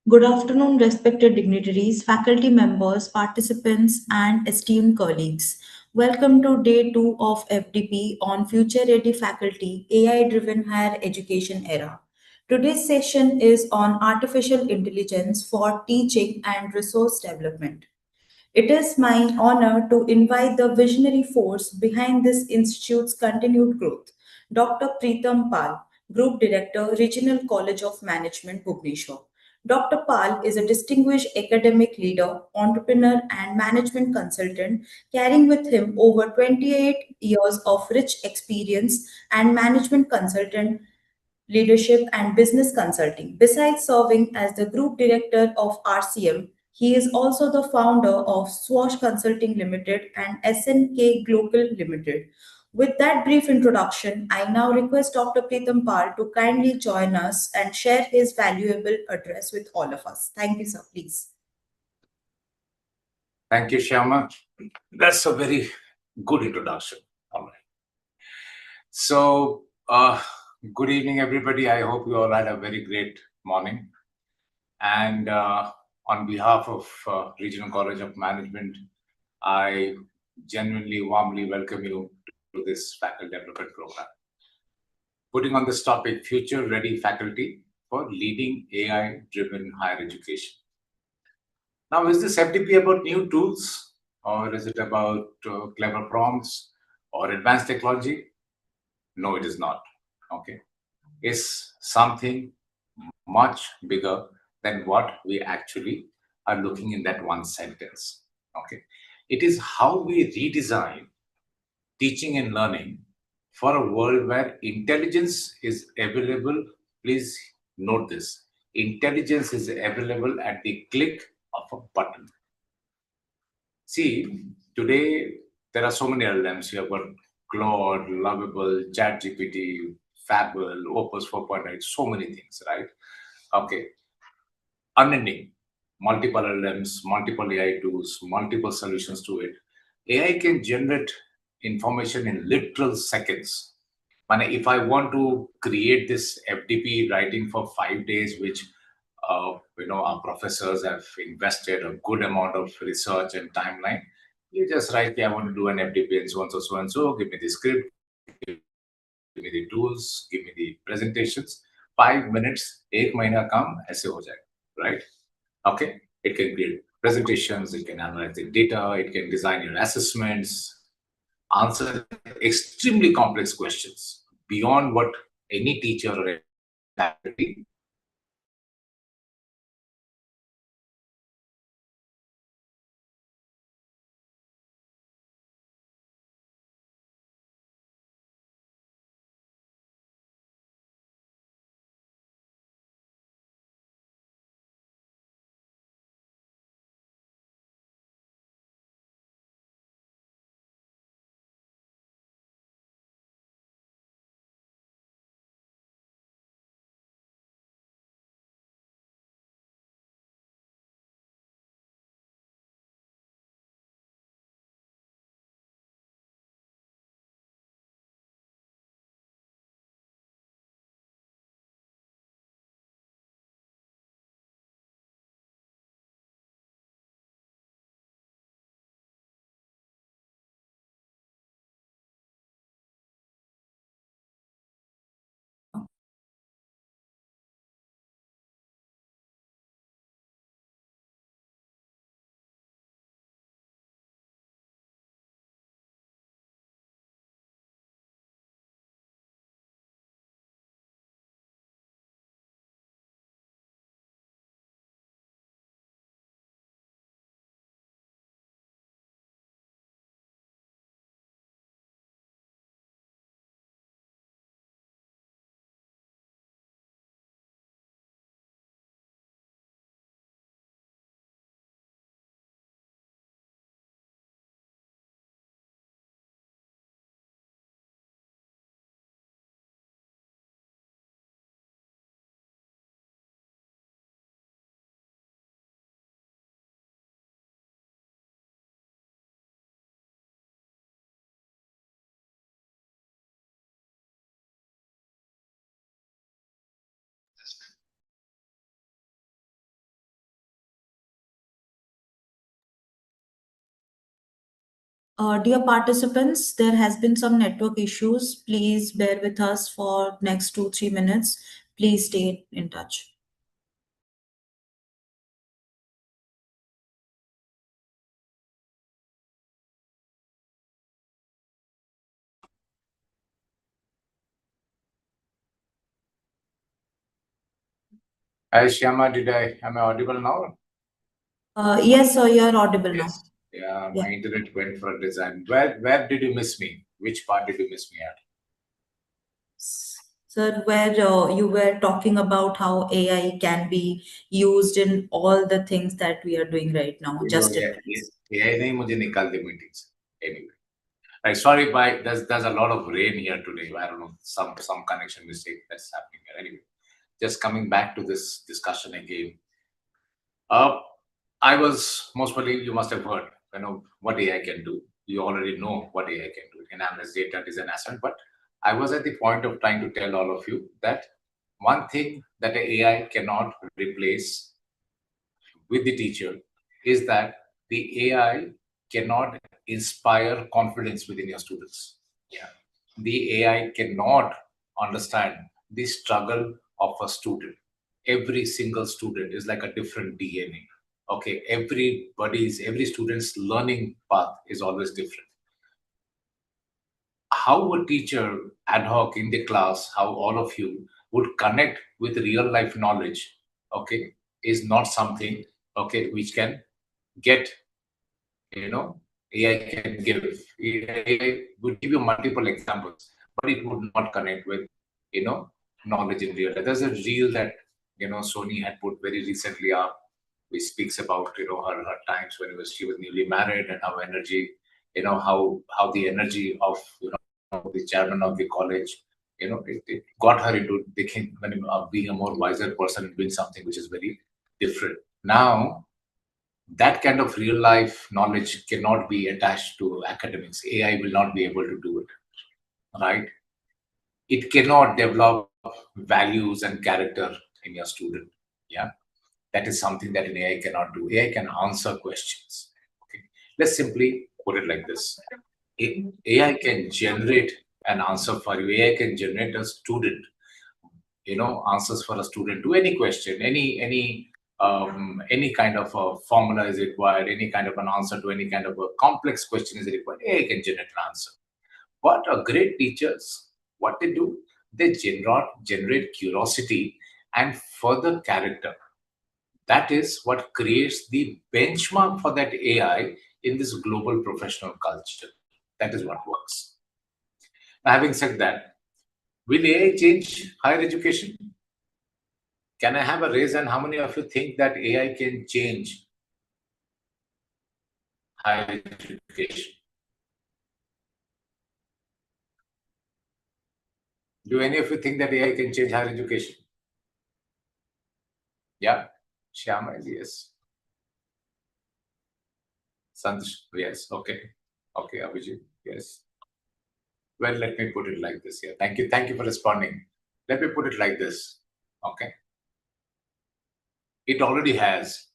Good afternoon, respected dignitaries, faculty members, participants, and esteemed colleagues. Welcome to day two of FDP on Future Ready Faculty AI Driven Higher Education Era. Today's session is on artificial intelligence for teaching and resource development. It is my honor to invite the visionary force behind this institute's continued growth, Dr. Preetham Pal, Group Director, Regional College of Management, Bhubaneswar. Dr. Pal is a distinguished academic leader, entrepreneur, and management consultant, carrying with him over 28 years of rich experience and management consultant leadership, and business consulting. Besides serving as the group director of RCM, he is also the founder of Swash Consulting Limited and SNK Global Limited. With that brief introduction, I now request Dr. Preetham Pal to kindly join us and share his valuable address with all of us. Thank you, sir. Please. Thank you, Shyama. That's a very good introduction. All right. So, good evening, everybody. I hope you all had a very great morning. And on behalf of Regional College of Management, I genuinely, warmly welcome you to this faculty development program. Putting on this topic, Future Ready Faculty for Leading AI-Driven Higher Education. Now, is this FDP about new tools, or is it about clever prompts or advanced technology? No, it is not. Okay, it's something much bigger than what we actually are looking in that one sentence. Okay, it is how we redesign teaching and learning for a world where intelligence is available. Please note this: intelligence is available at the click of a button. See, today there are so many LLMs. You have got Claude, Lovable, ChatGPT, Fable, Opus 4.8, so many things, right? Okay, unending, multiple LLMs, multiple AI tools, multiple solutions to it. AI can generate information in literal seconds. And if I want to create this FDP writing for 5 days, which our professors have invested a good amount of research and timeline, you just write, I want to do an FDP and so and so, so and so, give me the script, give me the tools, give me the presentations. 5 minutes, एक महीना काम ऐसे हो जाएगा, right? Okay, it can create presentations, it can analyze the data, it can design your assessments, answer extremely complex questions beyond what any teacher or faculty Dear participants, there has been some network issues. Please bear with us for next 2-3 minutes. Please stay in touch. Hi, Shyama, am I audible now? Yes, sir, you are audible now. Yes. Yeah, Yeah. my internet went for a design. Where did you miss me? Which part did you miss me at? Sir, where you were talking about how AI can be used in all the things that we are doing right now, You know, just in yeah, case. AI नहीं मुझे निकाल दे meetings. Anyway. Right, sorry, bye. There's a lot of rain here today. I don't know, some connection mistake that's happening here. Anyway, just coming back to this discussion again. Uh, I was most probably you must have heard, what AI can do. You already know what AI can do. It can analyze data, design assessment. But I was at the point of trying to tell all of you that one thing that the AI cannot replace with the teacher is that the AI cannot inspire confidence within your students. Yeah. The AI cannot understand the struggle of a student. Every single student is like a different DNA. Okay, every student's learning path is always different. How a teacher ad hoc in the class, how all of you would connect with real life knowledge, okay, is not something, okay, which can get, you know, AI can give. AI would give you multiple examples, but it would not connect with, knowledge in real life. There's a reel that, Sony had put very recently up, which speaks about, her times when she was newly married and how energy, how the energy of, the chairman of the college, it got her into being a more wiser person, doing something which is very different. Now, that kind of real life knowledge cannot be attached to academics. AI will not be able to do it, right? It cannot develop values and character in your student. Yeah, that is something that an AI cannot do. AI can answer questions. Okay, let's simply put it like this: AI can generate an answer for you. AI can generate a student, answers for a student to any question, any kind of a formula is required, any kind of an answer to any kind of a complex question is required. AI can generate an answer. But a great teachers, what they do, they generate curiosity and further character. That is what creates the benchmark for that AI in this global professional culture. That is what works. Now, having said that, will AI change higher education? Can I have a raise and how many of you think that AI can change higher education? Do any of you think that AI can change higher education? Yeah. Shyama is yes. Santosh, yes. Okay. Okay, Abhijit, yes. Well, let me put it like this here. Thank you. Thank you for responding. Let me put it like this. Okay. It already has.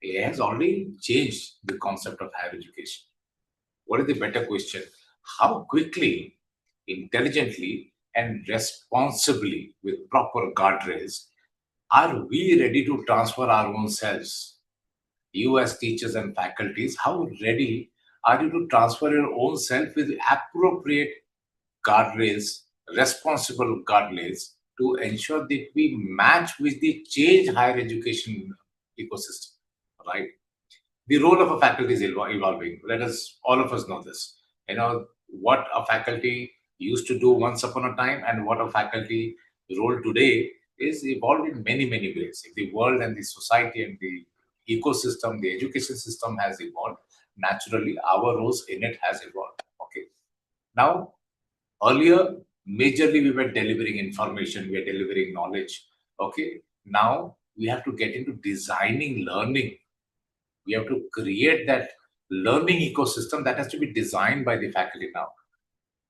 AI has already changed the concept of higher education. What is the better question? How quickly, intelligently, and responsibly, with proper guardrails, are we ready to transfer our own selves? You, as teachers and faculties, how ready are you to transfer your own self with appropriate guardrails, responsible guardrails to ensure that we match with the change higher education ecosystem, right? The role of a faculty is evolving. All of us know this. What a faculty used to do once upon a time and what a faculty role today is evolved in many, many ways. If the world and the society and the ecosystem, the education system has evolved, naturally our roles in it has evolved. Okay. Now, earlier, majorly we were delivering information, we were delivering knowledge. Okay. Now we have to get into designing learning. We have to create that learning ecosystem that has to be designed by the faculty now.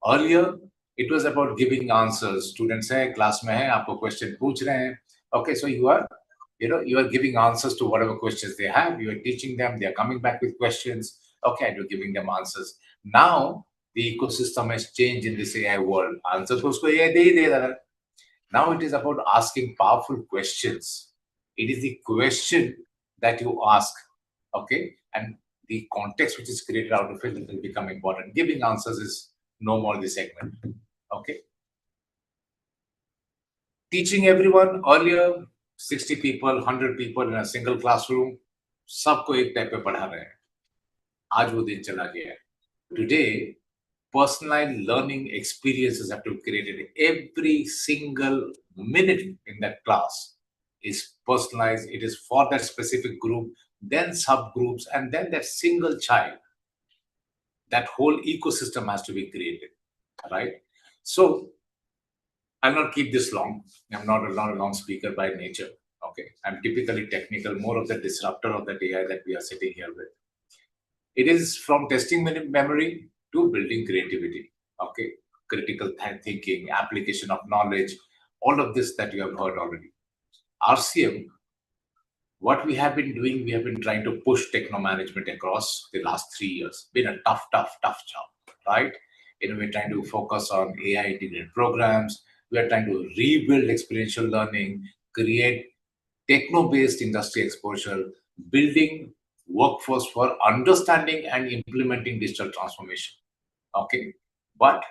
Earlier, it was about giving answers. Students hai, class mein hai, aapko question pooch rahe hain. Okay, so you are giving answers to whatever questions they have. You are teaching them. They are coming back with questions. Okay, and you're giving them answers. Now the ecosystem has changed in this AI world. Answers को उसको AI दे ही दे रहा है. Now it is about asking powerful questions. It is the question that you ask, okay, and the context which is created out of it will become important. Giving answers is no more the segment, okay. Teaching everyone earlier, 60 people, 100 people in a single classroom, सबको एक type पे पढ़ा रहे हैं. आज वो दिन चला गया है. Today, personalized learning experiences have to be created. Every single minute in that class is personalized. It is for that specific group, then subgroups, and then that single child. That whole ecosystem has to be created, right? So I'll not keep this long. I'm not a long speaker by nature. Okay, I'm typically technical, more of the disruptor of that AI that we are sitting here with. It is from testing memory to building creativity. Okay, critical thinking, application of knowledge, all of this that you have heard already. RCM, what we have been doing, we have been trying to push techno management across the last 3 years. Been a tough job, right? We're trying to focus on AI integrated programs. We are trying to rebuild experiential learning, create techno-based industry exposure, building workforce for understanding and implementing digital transformation. Okay, but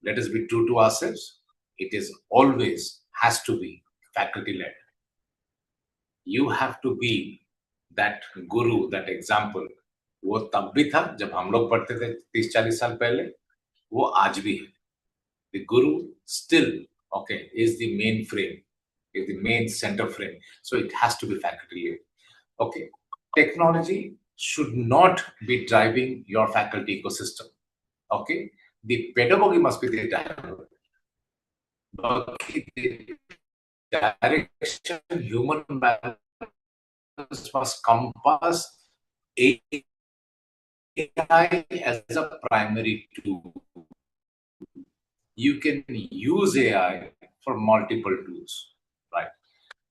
let us be true to ourselves. It is always has to be faculty-led. You have to be that guru, that example. वो तब भी था जब हम लोग पढ़ते थे 30-40 साल पहले, वो आज भी है. The guru still, okay, is the main frame, is the main center frame. So it has to be faculty-led. Okay, technology should not be driving your faculty ecosystem. Okay, the pedagogy must be the driver. Okay, the direction, human balance must compass AI as a primary tool. You can use AI for multiple tools, right?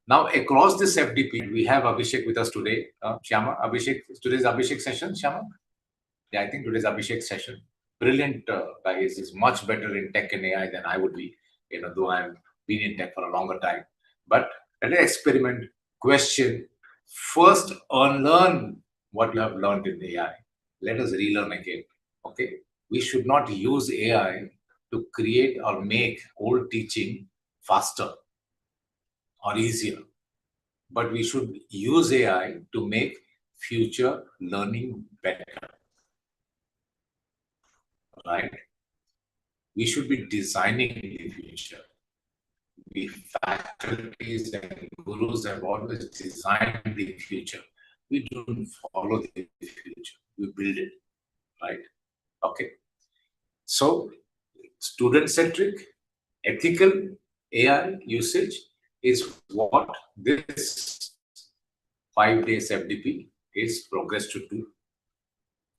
Now, across this FDP, we have Abhishek with us today. Shyama, Abhishek, today's Abhishek session, Shyama? Yeah, I think today's Abhishek session. Brilliant guy. He's much better in tech and AI than I would be, though I've been in tech for a longer time. But let us experiment, question, first unlearn what you have learned in AI. Let us relearn again, okay? We should not use AI to create or make old teaching faster or easier, but we should use AI to make future learning better, right? We should be designing the future. The faculties and gurus have always designed the future. We don't follow the future, we build it, right? Okay. So, student-centric, ethical AI usage is what this 5 days FDP is progressed to do.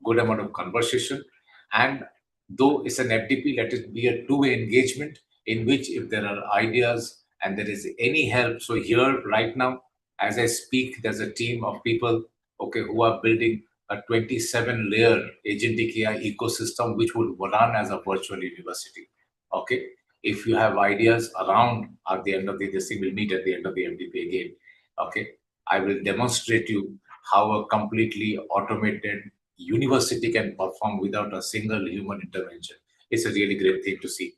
Good amount of conversation, and though it's an FDP, let it be a two-way engagement in which if there are ideas and there is any help. So here right now, as I speak, there's a team of people, okay, who are building a 27-layer agentic AI ecosystem which would run as a virtual university. Okay, if you have ideas around at the end of this thing, we'll meet at the end of the FDP again. Okay, I will demonstrate you how a completely automated university can perform without a single human intervention. It's a really great thing to see.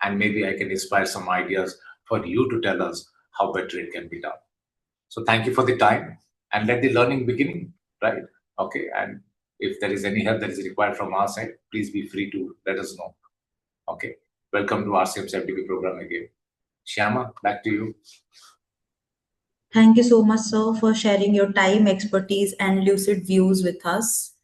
And maybe I can inspire some ideas for you to tell us how better it can be done. So thank you for the time and let the learning begin, right? Okay, and if there is any help that is required from our side, please be free to let us know. Okay, welcome to RCM's FDP program again. Shyama, back to you. Thank you so much, sir, for sharing your time, expertise, and lucid views with us.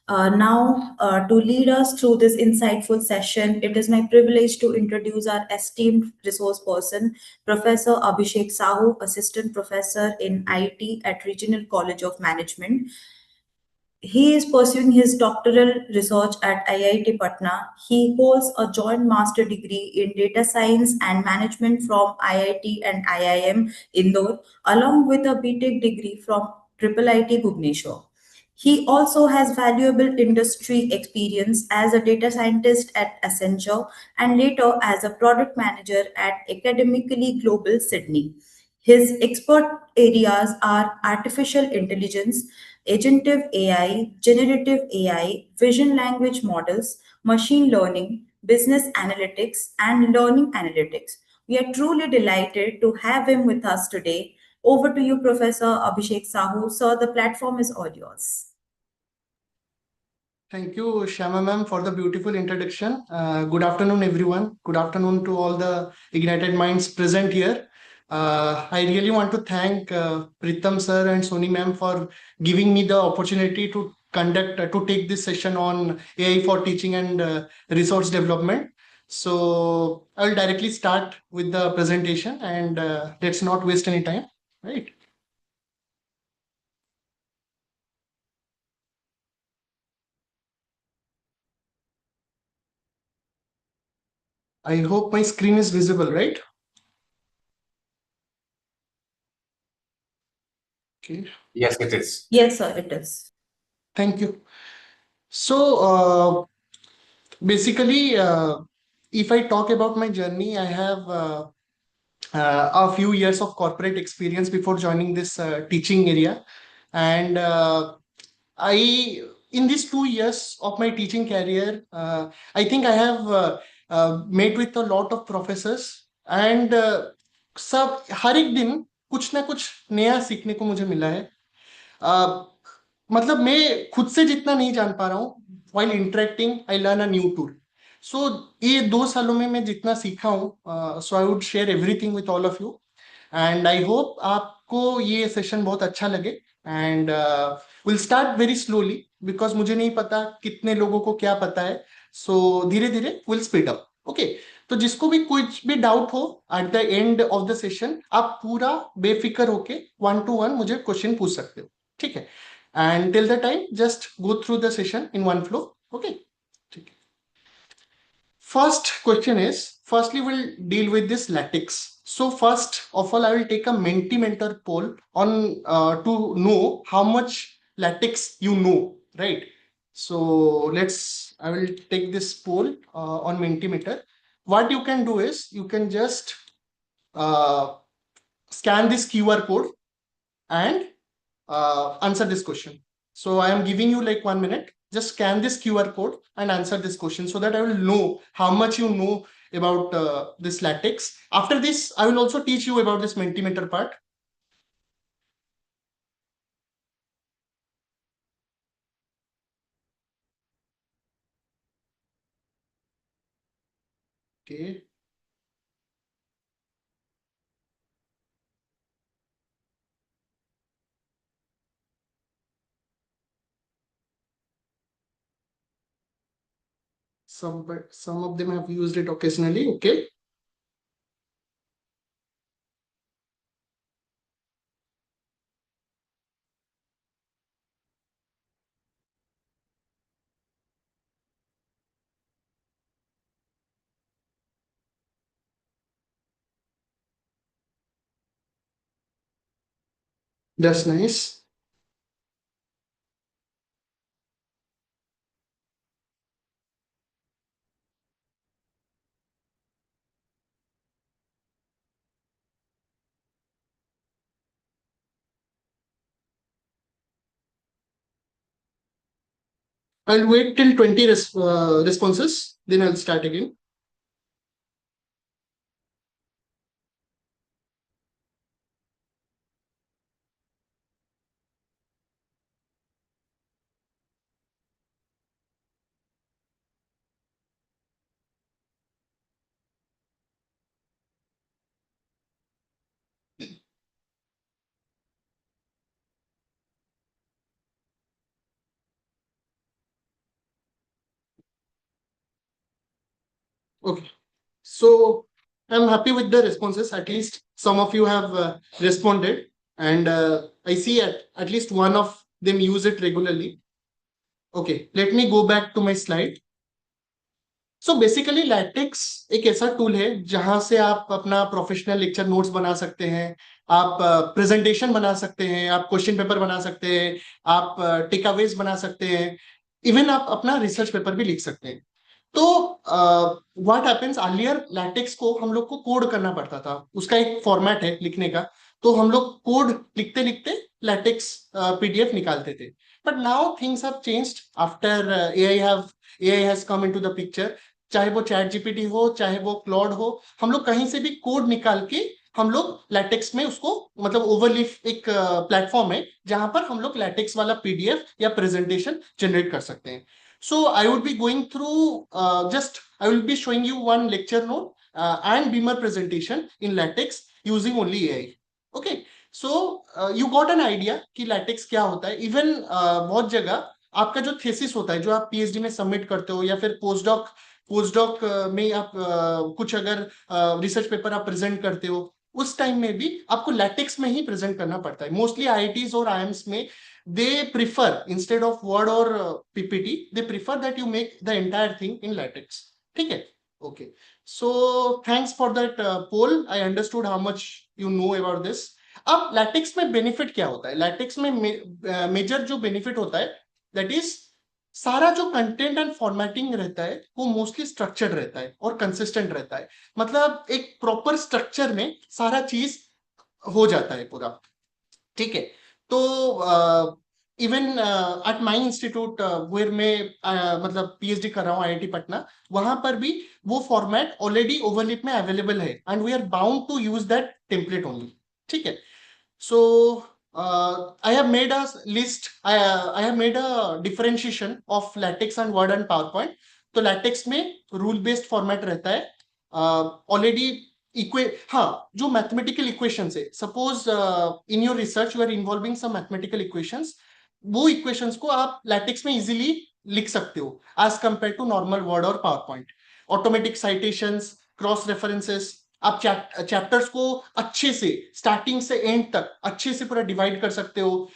Now, to lead us through this insightful session, it is my privilege to introduce our esteemed resource person, Professor Abhishek Sahu, Assistant Professor in IT at Regional College of Management. He is pursuing his doctoral research at IIT Patna. He holds a joint master degree in data science and management from IIT and IIM Indore, along with a BTech degree from IIIT Bhubaneswar. He also has valuable industry experience as a data scientist at Accenture and later as a product manager at Academically Global Sydney. His expert areas are artificial intelligence, agentive AI, generative AI, vision language models, machine learning, business analytics, and learning analytics. We are truly delighted to have him with us today. Over to you, Professor Abhishek Sahu. Sir, the platform is all yours. Thank you, Shama ma'am, for the beautiful introduction. Good afternoon, everyone. Good afternoon to all the Ignited Minds present here. I really want to thank Pritam sir and Soni ma'am for giving me the opportunity to to take this session on AI for teaching and resource development. So I'll directly start with the presentation and let's not waste any time, right? I hope my screen is visible, right? Okay. Yes, it is. Yes, sir, it is. Thank you. So basically, if I talk about my journey, I have a few years of corporate experience before joining this teaching area, and I in these 2 years of my teaching career, I think I have met with a lot of professors, and सब हर एक दिन कुछ ना कुछ नया सीखने को मुझे मिला है. मतलब मैं खुद से जितना नहीं जान पा रहा हूँ while interacting I learn a new tool. So ये 2 सालों में मैं जितना सीखा हूँ so I would share everything with all of you and I hope आपको ये सेशन बहुत अच्छा लगे and we'll start very slowly because मुझे नहीं पता कितने लोगों को क्या पता है so धीरे धीरे we'll speed up. Okay, तो जिसको भी कुछ भी डाउट हो at the end of the session आप पूरा बेफिक्र होके 1 to 1 मुझे क्वेश्चन पूछ सकते हो, ठीक है. And till the time just go through the session in one flow. Okay, first question is, firstly we'll deal with this lattice. So first of all I will take a Mentimeter poll on to know how much lattice you know, right? So I will take this poll on Mentimeter. What you can do is you can just scan this QR code and answer this question. So I am giving you like 1 minute. Just scan this QR code and answer this question so that I will know how much you know about this lattice. After this, I will also teach you about this Mentimeter part. Okay. Some of them have used it occasionally. Okay. That's nice. I'll wait till 20 responses, then I'll start again. Okay. So I'm happy with the responses. At least some of you have responded, and I see at least one of them use it regularly. Okay, let me go back to my slide. So basically latex एक ऐसा tool है जहां से आप अपना professional lecture notes बना सकते हैं, आप प्रेजेंटेशन बना सकते हैं, आप क्वेश्चन पेपर बना सकते हैं, आप टेकअवेज बना सकते हैं, इवन आप अपना रिसर्च पेपर भी लिख सकते हैं। तो व्हाट हैपेंस, अर्लियर लैटेक्स को हम लोग को कोड करना पड़ता था, उसका एक फॉर्मेट है लिखने का, तो हम लोग कोड लिखते लिखते लैटेक्स पीडीएफ निकालते थे। But now things have changed after AI has come into the picture. चाहे वो चैट जीपीटी हो, चाहे वो क्लॉड हो, हम लोग कहीं से भी कोड निकाल के हम लोग लैटेक्स में उसको, मतलब ओवरलीफ एक प्लेटफॉर्म है जहां पर हम लोग लैटेक्स वाला पीडीएफ या प्रेजेंटेशन जनरेट कर सकते हैं। So I would be going through I will be showing you one lecture note and Beamer presentation in LaTeX using only AI. Okay, so you got an idea कि LaTeX क्या होता है। Even बहुत जगह आपका जो थेसिस होता है, जो आप पीएचडी में सबमिट करते हो, या फिर पोस्ट डॉक में आप कुछ अगर रिसर्च पेपर आप प्रेजेंट करते हो, उस टाइम में भी आपको लैटेक्स में ही प्रेजेंट करना पड़ता है। मोस्टली आईआईटीज और आईएम्स में they prefer, instead of word or ppt, they prefer that you make the entire thing in latex. ठीक है? Okay, so thanks for that poll. I understood how much you know about this. अब latex में benefit क्या होता है? latex में major जो benefit होता है, that is, सारा जो कंटेंट एंड फॉर्मेटिंग रहता है वो मोस्टली स्ट्रक्चर्ड रहता है और कंसिस्टेंट रहता है। मतलब एक प्रॉपर स्ट्रक्चर में सारा चीज हो जाता है पूरा। ठीक है? तो even at my institute where में मतलब पीएचडी कर रहा हूँ, आईआईटी पटना, वहां पर भी वो फॉर्मेट ऑलरेडी ओवरलिप में अवेलेबल है and we are bound to use that template only. ठीक है? So I have made a list. I have made a differentiation of latex and word and PowerPoint. तो latex में रूल बेस्ड फॉर्मेट रहता है already. हाँ, जो mathematical equations है, suppose in your research you are involving some mathematical equations, वो equations को आप लैटेक्स में इजीली लिख सकते हो as compare to normal Word और PowerPoint. Automatic citations, cross references, आप चैप्टर्स को अच्छे से स्टार्टिंग से एंड तक अच्छे से पूरा डिवाइड कर सकते हो।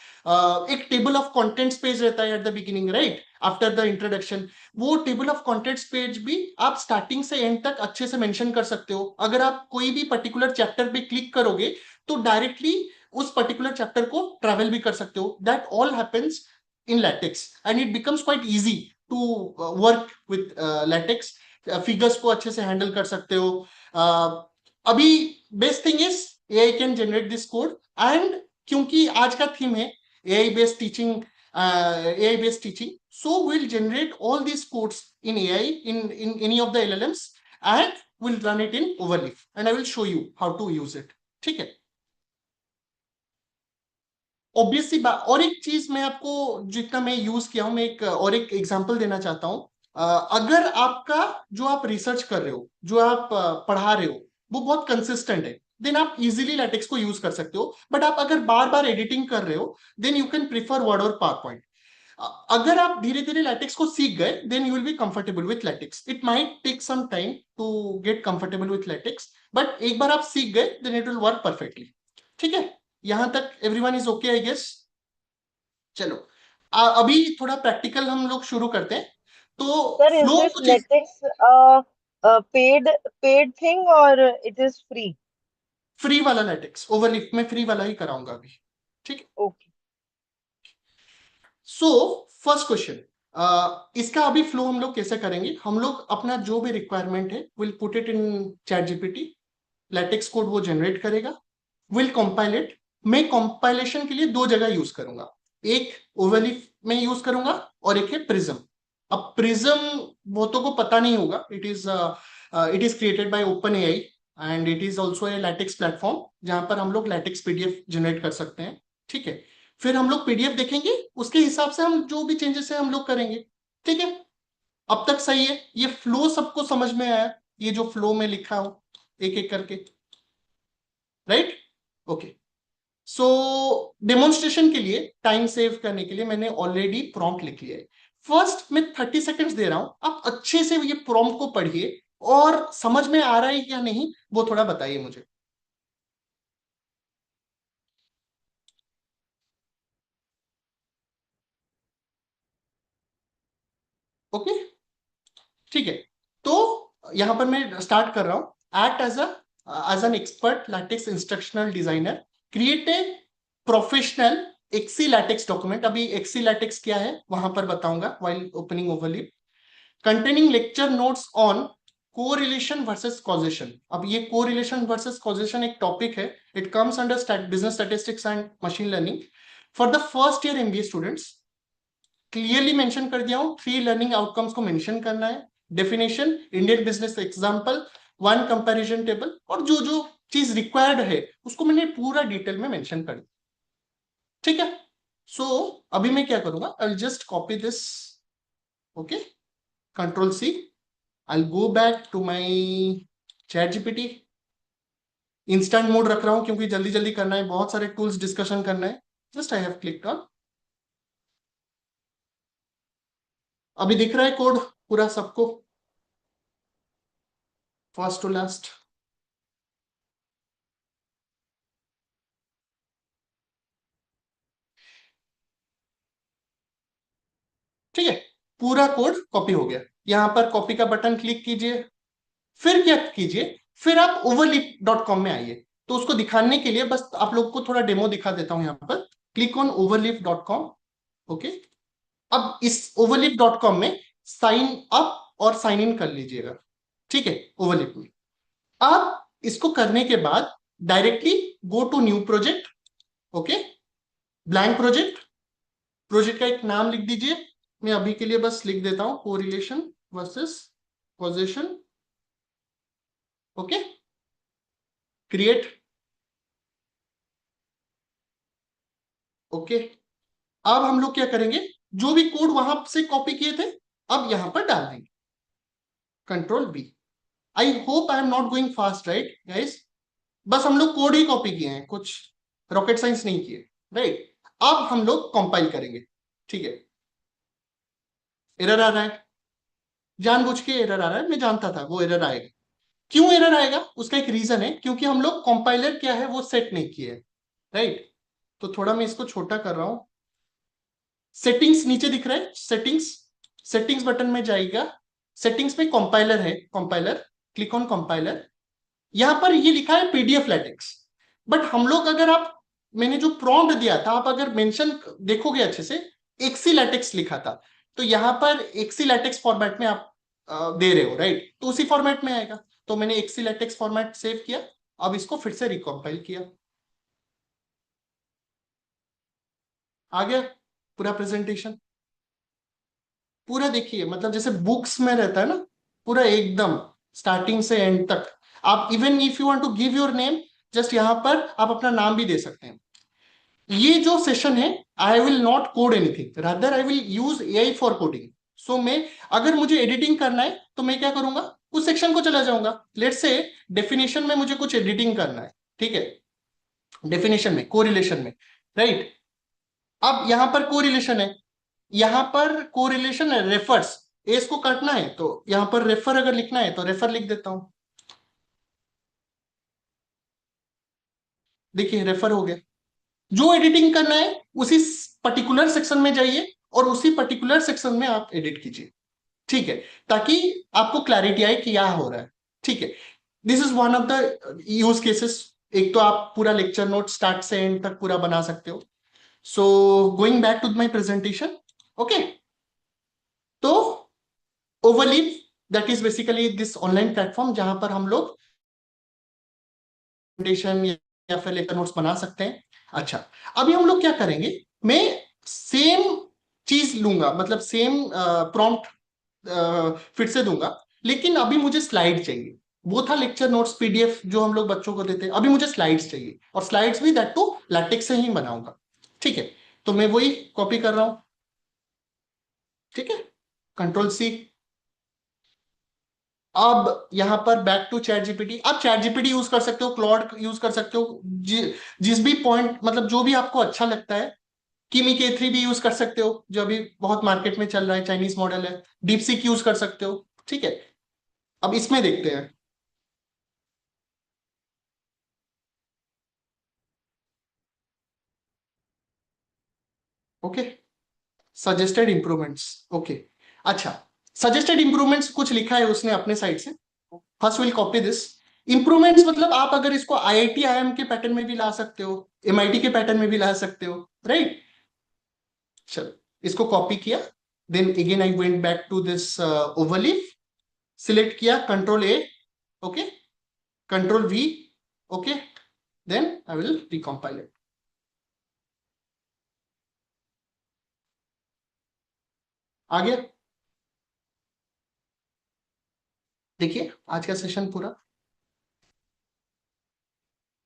एक टेबल ऑफ कंटेंट्स पेज रहता है at the beginning, right after the introduction. वो टेबल ऑफ कंटेंट्स पेज भी आप स्टार्टिंग से एंड तक अच्छे से मेंशन कर सकते हो। अगर आप कोई भी पर्टिकुलर चैप्टर पे क्लिक करोगे तो डायरेक्टली उस पर्टिकुलर चैप्टर को ट्रैवल भी कर सकते हो। That all happens in LaTeX and it becomes quite easy to work with LaTeX. Figures को अच्छे से हैंडल कर सकते हो। अभी best thing is AI can generate this code, and क्योंकि आज का थीम है AI based teaching, AI based teaching, so we'll generate all these codes in AI in any of the LLMs and we'll run it in Overleaf and I will show you how to use it. ठीक है? Obviously बात, और एक चीज मैं आपको जितना मैं यूज किया हूं, मैं एक और एक एग्जांपल देना चाहता हूं। अगर आपका जो आप रिसर्च कर रहे हो, जो आप पढ़ा रहे हो, वो बहुत कंसिस्टेंट है, देन आप इजीली लैटेक्स को यूज कर सकते हो। बट आप अगर बार बार एडिटिंग कर रहे हो, then you can prefer word और पावर पॉइंट। अगर आप धीरे धीरे लैटेक्स को सीख गए, then you will be comfortable with LaTeX. It might take some time to get comfortable with LaTeX, but एक बार आप सीख गए, then it will work perfectly. ठीक है? यहां तक everyone is okay, I guess? चलो, अभी थोड़ा प्रैक्टिकल हम लोग शुरू करते हैं। तो Sir, is फ्लो this कुछ latex a paid thing or it is free? Free वाला लैटेक्स, ओवरलिफ्ट में फ्री वाला ही कराऊंगा अभी। ठीक है? Okay. सो फर्स्ट क्वेश्चन, इसका अभी फ्लो हम लोग कैसे करेंगे? हम लोग अपना जो भी रिक्वायरमेंट है will put it in chat GPT, latex code वो जनरेट करेगा, विल कंपाइल इट। मैं कंपाइलेशन के लिए दो जगह यूज करूंगा, एक ओवरलीफ में यूज करूंगा और एक है प्रिज्म। अब प्रिज्म बहुतों को पता नहीं होगा, it is created by open AI and it is also a latex platform जहां पर हम लोग लैटेक्स पीडीएफ जनरेट कर सकते हैं। ठीक है? फिर हम लोग पीडीएफ देखेंगे, उसके हिसाब से हम जो भी चेंजेस है हम लोग करेंगे। ठीक है? अब तक सही है? ये फ्लो सबको समझ में आया? ये जो फ्लो में लिखा हूं एक एक करके, राइट? ओके, सो डेमोन्स्ट्रेशन के लिए, टाइम सेव करने के लिए मैंने ऑलरेडी प्रॉम्प्ट लिख लिया है। फर्स्ट मैं 30 सेकेंड्स दे रहा हूं, आप अच्छे से ये प्रॉम्प्ट को पढ़िए और समझ में आ रहा है या नहीं वो थोड़ा बताइए मुझे। ओके? ठीक है? तो यहाँ पर मैं स्टार्ट कर रहा हूँ। Act as an expert LaTeX instructional designer, create a professional XeLaTeX document. अभी एक्सी लैटेक्स क्या है वहां पर बताऊंगा while opening Overleaf. Containing lecture notes on correlation versus causation. अब ये कोरिलेशन वर्सेस कॉजेशन एक टॉपिक है, it comes under business statistics and machine learning for the first year MBA students. Clearly mention कर दिया हूं, 3 लर्निंग आउटकम्स को mention करना है। Definition, Indian business example, 1 comparison table, और जो जो चीज रिक्वायर्ड है उसको मैंने पूरा डिटेल में मेंशन कर दिया। ठीक है, सो अभी मैं क्या करूंगा, I will just copy this, okay, control C, I'll go back to my ChatGPT। Instant mode रख रहा हूं क्योंकि जल्दी जल्दी करना है, बहुत सारे टूल्स डिस्कशन करना है। Just I have clicked on, अभी दिख रहा है कोड पूरा सबको, फर्स्ट टू लास्ट। ठीक है, पूरा कोड कॉपी हो गया। यहां पर कॉपी का बटन क्लिक कीजिए, फिर क्या कीजिए, फिर आप overleaf.com में आइए। तो उसको दिखाने के लिए बस आप लोग को थोड़ा डेमो दिखा देता हूं। यहां पर क्लिक ऑन overleaf.com, ओके। अब इस overleaf.com में साइन अप और साइन इन कर लीजिएगा, ठीक है, ओवरलिप में। अब इसको करने के बाद directly go to new project, okay, blank project. Project का एक नाम लिख दीजिए, मैं अभी के लिए बस लिख देता हूं, correlation versus causation, okay, create, okay. अब हम लोग क्या करेंगे, जो भी कोड वहां से कॉपी किए थे अब यहां पर डाल देंगे, control B. I hope I am not going fast, right guys? बस हम लोग कोड ही कॉपी किए हैं, कुछ रॉकेट साइंस नहीं किए, राइट? अब हम लोग कंपाइल करेंगे, ठीक है। एरर आ रहा है, जानबूझ के एरर आ रहा है, मैं जानता था वो एरर आएगा। क्यों एरर आएगा उसका एक रीजन है, क्योंकि हम लोग कंपाइलर क्या है वो सेट नहीं किए, राइट? तो थोड़ा मैं इसको छोटा कर रहा हूं। सेटिंग्स नीचे दिख रहा है, सेटिंग्स, सेटिंग्स बटन में जाएगा, सेटिंग्स में कंपाइलर है, कंपाइलर, क्लिक ऑन कंपाइलर। यहां पर ये लिखा है पीडीएफ लैटेक्स, बट हम लोग अगर आप, मैंने जो प्रॉम्प्ट दिया था आप अगर मेंशन देखोगे अच्छे से, एक्सी लैटेक्स लिखा था। तो यहां पर एक्सी लैटेक्स फॉर्मेट में आप दे रहे हो, राइट? तो उसी फॉर्मेट में आएगा। तो मैंने एक्सी लैटेक्स फॉर्मेट सेव किया, अब इसको फिर से रिकम्पाइल किया, आ गया पूरा प्रेजेंटेशन। पूरा देखिए, मतलब जैसे बुक्स में रहता है ना, पूरा एकदम स्टार्टिंग से एंड तक। आप even if you want to give your name, just यहां पर आप अपना नाम भी दे सकते हैं। ये जो सेशन है, I will not code anything, rather I will use AI for coding. So मैं, अगर मुझे एडिटिंग करना है तो मैं क्या करूंगा, उस सेक्शन को चला जाऊंगा। लेट्स से डेफिनेशन में मुझे कुछ एडिटिंग करना है, ठीक है, डेफिनेशन में, कोरिलेशन में, राइट? अब यहां पर कोरिलेशन है, यहां पर कोरिलेशन है, रेफर्स, एस को काटना है तो यहां पर रेफर अगर लिखना है तो रेफर लिख देता हूं। देखिए रेफर हो गया। जो एडिटिंग करना है उसी पर्टिकुलर सेक्शन में जाइए और उसी पर्टिकुलर सेक्शन में आप एडिट कीजिए, ठीक है, ताकि आपको क्लैरिटी आए कि क्या हो रहा है, ठीक है। This is one of the use cases. एक तो आप पूरा लेक्चर नोट स्टार्ट से एंड तक पूरा बना सकते हो। So going back to my presentation, okay. तो Overleaf, that is basically this online platform जहां पर हम लोग प्रेजेंटेशन या फिर लेक्चर नोट्स बना सकते हैं। अच्छा, अभी हम लोग क्या करेंगे, मैं सेम चीज लूंगा, मतलब सेम प्रॉम्प्ट फिर से दूंगा, लेकिन अभी मुझे स्लाइड चाहिए। वो था लेक्चर नोट्स पीडीएफ जो हम लोग बच्चों को देते हैं, अभी मुझे स्लाइड्स चाहिए, और स्लाइड्स भी दैट टू लैटेक्स से ही बनाऊंगा, ठीक है। तो मैं वही कॉपी कर रहा हूं, ठीक है, कंट्रोल सी। अब यहां पर बैक टू चैट जीपीटी, आप चैट जीपीटी यूज कर सकते हो, क्लॉड यूज कर सकते हो, जिस भी पॉइंट, मतलब जो भी आपको अच्छा लगता है। किमी के थ्री भी यूज कर सकते हो, जो अभी बहुत मार्केट में चल रहा है, चाइनीज मॉडल है। डीपसीक यूज कर सकते हो, ठीक है। अब इसमें देखते हैं, ओके, सजेस्टेड इंप्रूवमेंट्स, ओके। अच्छा, सजेस्टेड इंप्रूवमेंट्स कुछ लिखा है उसने अपने साइड से. First will copy this. Improvements मतलब आप अगर इसको आईआईटी आईएम के पैटर्न में भी ला सकते हो, एमआईटी के पैटर्न में भी ला सकते हो, राइट. चलो इसको कॉपी किया. Then again I went back to this Overleaf, select किया, control A, okay, control V, okay. Then I will recompile it. आगे देखिए आज का सेशन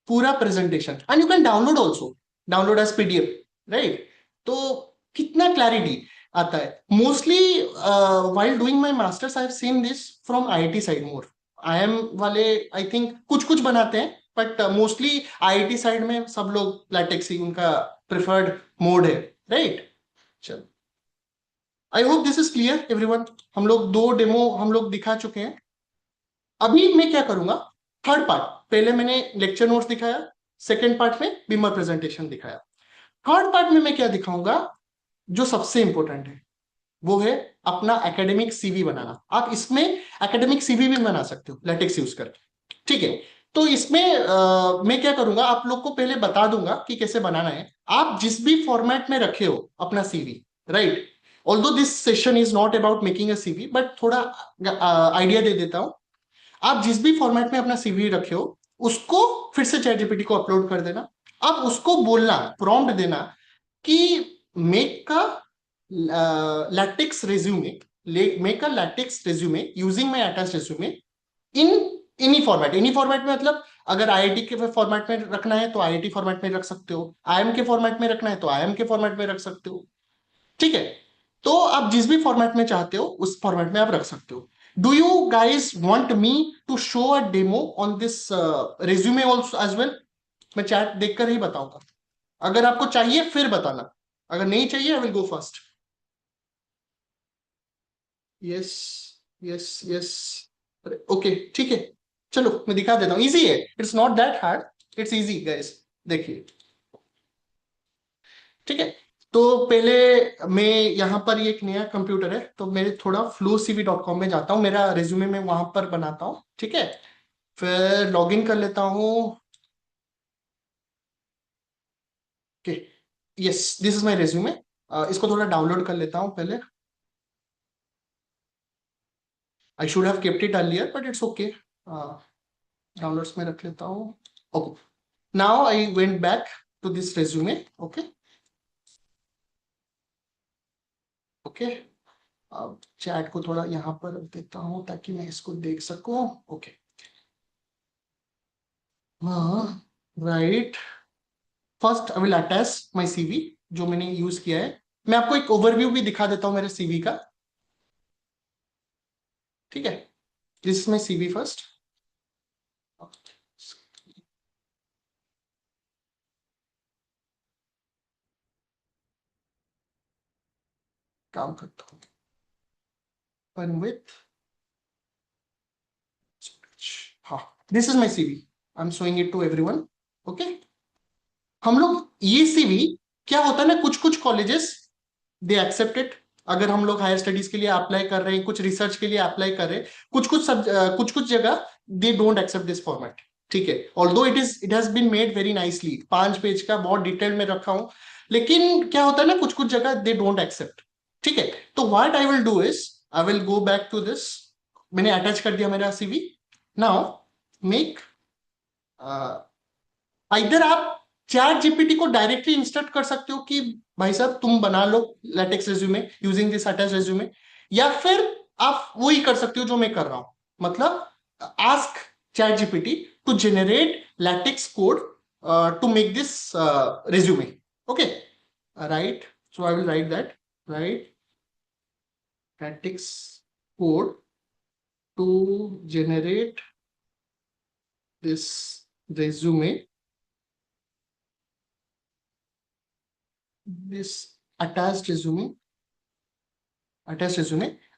पूरा presentation, and you can download also, download as PDF, right. तो कितना clarity आता है. Mostly while doing my masters I have seen this from IIT side more. IIM वाले आई थिंक कुछ कुछ बनाते हैं, बट मोस्टली आईआईटी साइड में सब लोग लैटेक्स ही उनका प्रिफर्ड मोड है, राइट. चलो I hope this is clear everyone. हम लोग 2 डेमो हम लोग दिखा चुके हैं. अभी मैं क्या करूंगा, थर्ड पार्ट, पहले मैंने लेक्चर नोट्स दिखाया, सेकेंड पार्ट में बीमर प्रेजेंटेशन दिखाया. थर्ड पार्ट में मैं क्या दिखाऊंगा, जो सबसे इंपॉर्टेंट है वो है अपना एकेडमिक सीवी बनाना. आप इसमें एकेडमिक सीवी भी बना सकते हो लेटेक्स यूज करके, ठीक है. तो इसमें मैं क्या करूंगा, आप लोग को पहले बता दूंगा कि कैसे बनाना है. आप जिस भी फॉर्मेट में रखे हो अपना CV, right. Although this session is not about making a CV, but थोड़ा आइडिया दे देता हूं. आप जिस भी फॉर्मेट में अपना सीवी रखे हो उसको फिर से चैट जीपीटी को अपलोड कर देना. आप उसको बोलना, प्रॉम्प्ट देना कि मेक का latex resume, make a latex resume using my attached resume in any format. Any format में मतलब अगर आईआईटी के फॉर्मेट में रखना है तो आईआईटी फॉर्मेट में रख सकते हो, आईएम के फॉर्मेट में रखना है तो आईएम के फॉर्मेट में रख सकते हो, ठीक है. तो आप जिस भी फॉर्मेट में चाहते हो उस फॉर्मेट में आप रख सकते हो. Do you guys want me to show a demo on this resume also as well? मैं चैट देखकर ही बताऊंगा. अगर आपको चाहिए फिर बताना, अगर नहीं चाहिए आई will go first. Yes yes yes, okay, ठीक है. चलो मैं दिखा देता हूँ. इजी है, it's not that hard, it's easy guys. देखिए, ठीक है. तो पहले मैं यहाँ पर ये एक नया कंप्यूटर है तो मैं थोड़ा flowcv.com में जाता हूँ, मेरा रिज्यूमे में वहां पर बनाता हूँ, ठीक है. फिर लॉगिन कर लेता हूँ. Okay, yes, this is my resume. इसको थोड़ा डाउनलोड कर लेता हूँ पहले. I should have kept it earlier but it's okay. Downloads में रख लेता हूँ. Okay, now I went back to this resume. Okay okay, अब चैट को थोड़ा यहाँ पर रख देता हूँ ताकि मैं इसको देख सकूं. ओके, हाँ, right. First I will attach my CV जो मैंने यूज किया है. मैं आपको एक ओवरव्यू भी दिखा देता हूँ मेरे सीवी का, ठीक है. This is my CV first. काम करता हूँ ओपन विथ, हाँ, this is my CV. I am showing it to everyone. Okay, हम लोग ये सीवी क्या होता है ना, कुछ कुछ कॉलेजेस दे एक्सेप्ट इट. अगर हम लोग हायर स्टडीज के लिए अप्लाई कर रहे हैं, कुछ रिसर्च के लिए अप्लाई कर रहे हैं, कुछ कुछ जगह they don't accept this format, ठीक है. Although it has been made very nicely, 5 page का बहुत डिटेल में रखा हूं, लेकिन क्या होता है ना, कुछ कुछ जगह दे डोंट एक्सेप्ट, ठीक है. तो what I will do is I will go back to this. मैंने अटैच कर दिया मेरा सीवी. नाउ मेक, इधर आप चैट जीपीटी को डायरेक्टली इंस्ट्रक्ट कर सकते हो कि भाई साहब तुम बना लो LaTeX resume using this attach resume, या फिर आप वही कर सकते हो जो मैं कर रहा हूं, मतलब ask ChatGPT to generate LaTeX code to make this resume. Okay, right. So I will write that, write LaTeX code to generate this resume, this attached resume.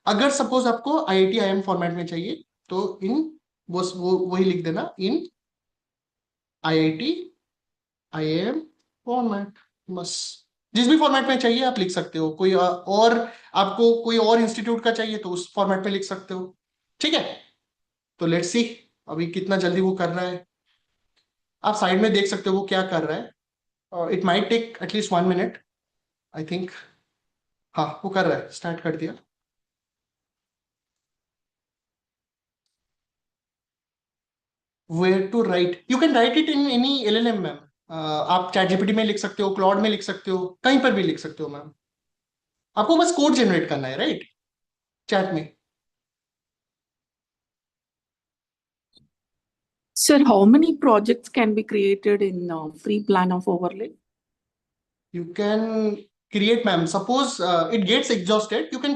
अगर सपोज आपको आईआईटी आईएम फॉर्मेट में चाहिए तो इन वो वही लिख देना, इन आईआईटी आईएम फॉर्मेट, बस. जिस भी फॉर्मेट में चाहिए आप लिख सकते हो, कोई और आपको कोई और इंस्टीट्यूट का चाहिए तो उस फॉर्मेट में लिख सकते हो, ठीक है। तो लेट्स सी अभी कितना जल्दी वो कर रहा है। आप साइड में देख सकते हो वो क्या कर रहा है। It might take at least 1 minute I think. हाँ वो कर रहा है, स्टार्ट कर दिया। Where to write, you can write it in any LLM ma'am. आप चैट जीपीटी में लिख सकते हो, क्लॉड में लिख सकते हो, कहीं पर भी लिख सकते हो मैम। आपको बस कोड जनरेट करना है राइट, चैट में। Sir, how many projects can be created in free plan of overlay? You can create, ma'am. Suppose it gets exhausted, you can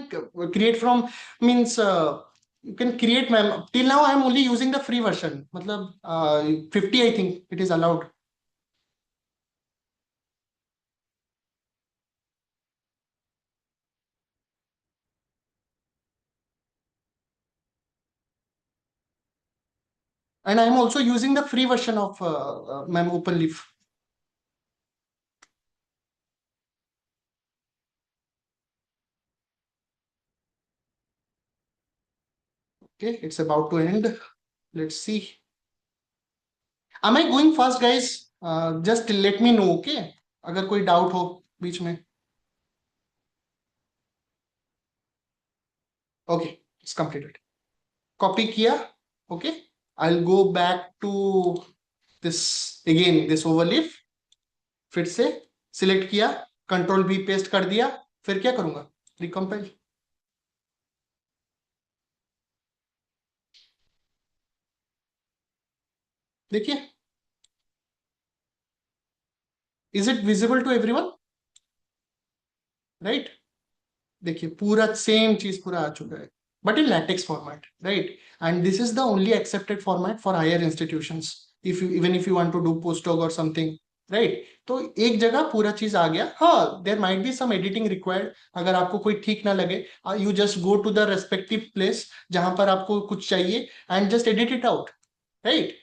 create from, means you can create, ma'am. Till now, I am only using the free version. Matlab 50, I think it is allowed. And I am also using the free version of ma'am OpenLeaf. Okay, it's about to end. Let's see. Am I going fast, guys? Just let me know, okay? अगर कोई doubt हो बीच में. Okay, it's completed. Copy किया, okay? I'll go back to this again, this overleaf. फिर से select किया, control V paste कर दिया, फिर क्या करूंगा, रिकम्पाइल। देखिए, is it visible to everyone, right? देखिए पूरा सेम चीज पूरा आ चुका है, but in LaTeX format, right? And this is the only accepted format for higher institutions, if you even if you want to do postdoc और something, right? तो एक जगह पूरा चीज आ गया। हाँ, there might be some editing required, अगर आपको कोई ठीक ना लगे, you just go to the respective place जहां पर आपको कुछ चाहिए and just edit it out, right?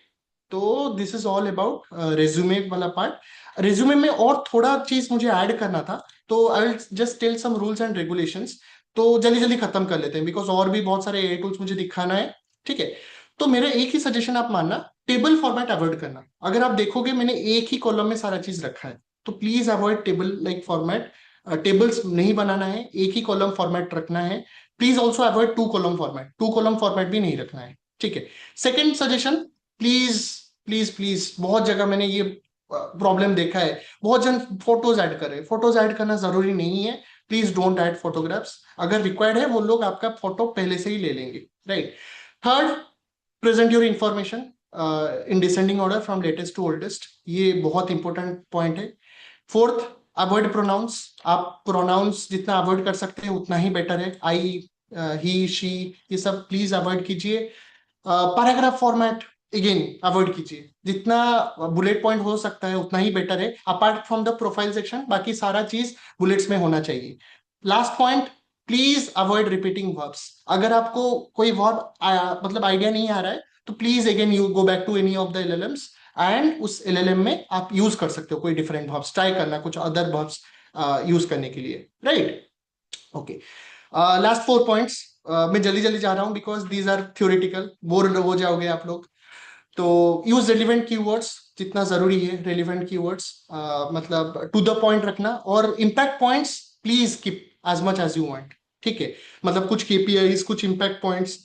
तो this is all about resume वाला पार्ट। रेज्यूमे में और थोड़ा चीज मुझे ऐड करना था, तो I will just tell some rules and regulations. तो जल्दी जल्दी खत्म कर लेते हैं, बिकॉज और भी बहुत सारे एआई टूल्स मुझे दिखाना है, ठीक है? तो मेरा एक ही सजेशन आप मानना, टेबल फॉर्मेट अवॉइड करना। अगर आप देखोगे मैंने एक ही कॉलम में सारा चीज रखा है, तो please avoid table like format. Tables नहीं बनाना है, एक ही कॉलम फॉर्मेट रखना है। Please also avoid 2 column format, 2 column format भी नहीं रखना है, ठीक है? Second suggestion, please please please, बहुत जगह मैंने ये प्रॉब्लम देखा है, बहुत जन फोटोज ऐड कर रहे हैं। फोटोज ऐड करना जरूरी नहीं है, प्लीज डोंट ऐड फोटोग्राफ्स। अगर रिक्वायर्ड है वो लोग आपका फोटो पहले से ही ले लेंगे, right? Third, present your information in descending order from latest to oldest, ये बहुत इंपॉर्टेंट पॉइंट है। Fourth, avoid pronouns. आप प्रोनाउंस जितना अवॉइड कर सकते हैं उतना ही बेटर है। आई, ही, शी, ये सब प्लीज अवॉइड कीजिए। पैराग्राफ फॉर्मेट अगेन अवॉइड कीजिए, जितना बुलेट पॉइंट हो सकता है उतना ही बेटर है, apart from the profile section बाकी सारा चीज बुलेट्स में होना चाहिए। Last point, please avoid repeating verbs. अगर आपको कोई वर्ब मतलब आइडिया नहीं आ रहा है, तो please again you go back to any of the LLMs and उस एलएलएम में आप यूज कर सकते हो कोई डिफरेंट वर्ब्स, ट्राई करना कुछ अदर वर्ब्स यूज करने के लिए, राइट? Okay, last 4 points. मैं जल्दी जल्दी जा रहा हूं because these are theoretical, bore हो जाओगे आप लोग। तो यूज रेलिवेंट कीवर्ड्स, जितना जरूरी है रेलिवेंट कीवर्ड्स, मतलब टू द पॉइंट रखना। और impact points please keep as much as you want, ठीक है? मतलब कुछ केपीआईज, कुछ इम्पैक्ट पॉइंट्स,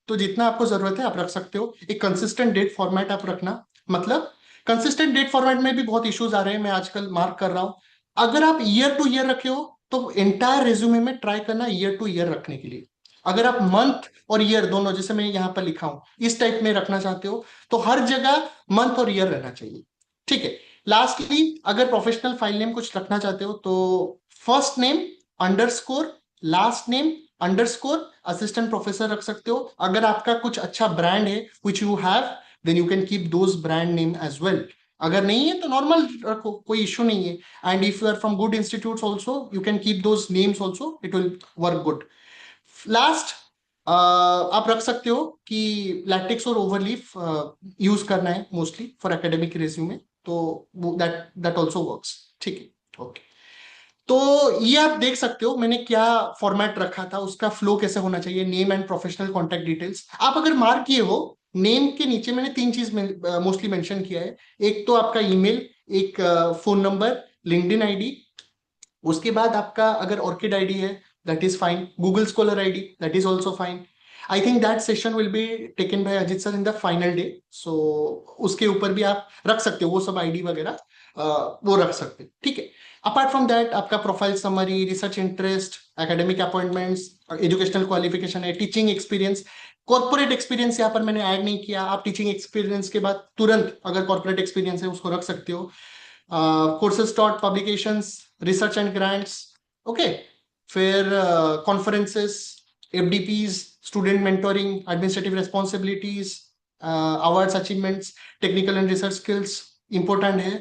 तो जितना आपको जरूरत है आप रख सकते हो। एक कंसिस्टेंट डेट फॉर्मेट आप रखना, मतलब कंसिस्टेंट डेट फॉर्मेट में भी बहुत इश्यूज आ रहे हैं, मैं आजकल मार्क कर रहा हूं। अगर आप ईयर टू ईयर रखे हो तो एंटायर रेज्यूमे में ट्राई करना ईयर टू ईयर रखने के लिए। अगर आप मंथ और ईयर दोनों, जैसे मैं यहाँ पर लिखा हूं, इस टाइप में रखना चाहते हो तो हर जगह मंथ और ईयर रहना चाहिए, ठीक है? लास्टली, अगर प्रोफेशनल फाइल नेम कुछ रखना चाहते हो तो first name underscore, last name underscore, assistant professor रख सकते हो। अगर आपका कुछ अच्छा ब्रांड है which you have, then you can keep those brand name as well. अगर नहीं है तो नॉर्मल रखो, कोई इश्यू नहीं है। And if you are from good institutes also you can keep those names also, it will work good. Last, आप रख सकते हो कि लैटेक्स और ओवरलीफ यूज करना है मोस्टली फॉर एकेडमिक रिज्यूमे, तो दैट दैट ऑल्सो वर्क्स, ठीक है? ओके, तो ये आप देख सकते हो मैंने क्या फॉर्मेट रखा था, उसका फ्लो कैसे होना चाहिए, name and professional contact details. आप अगर मार्क किए हो, नेम के नीचे मैंने 3 चीज मोस्टली मेंशन किया है। एक तो आपका ईमेल, एक फोन नंबर, लिंक्डइन आईडी, उसके बाद आपका अगर ऑर्किड आईडी है that is fine, Google Scholar ID that is also fine. I think that session will be taken by Ajit sir in the final day, so उसके ऊपर भी आप रख सकते हो वो सब आईडी वगैरह, वो रख सकते हो, ठीक है। अपार्ट फ्रॉम दैट आपका profile summary, research interest, academic appointments, educational qualification है, टीचिंग एक्सपीरियंस। कॉर्पोरेट एक्सपीरियंस यहाँ पर मैंने ऐड नहीं किया, आप टीचिंग एक्सपीरियंस के बाद तुरंत अगर कॉर्पोरेट एक्सपीरियंस है उसको रख सकते हो। Courses taught, publications, research and grants, okay. फिर conferences, FDPs, student mentoring, administrative responsibilities, awards, achievements, technical and research skills important है।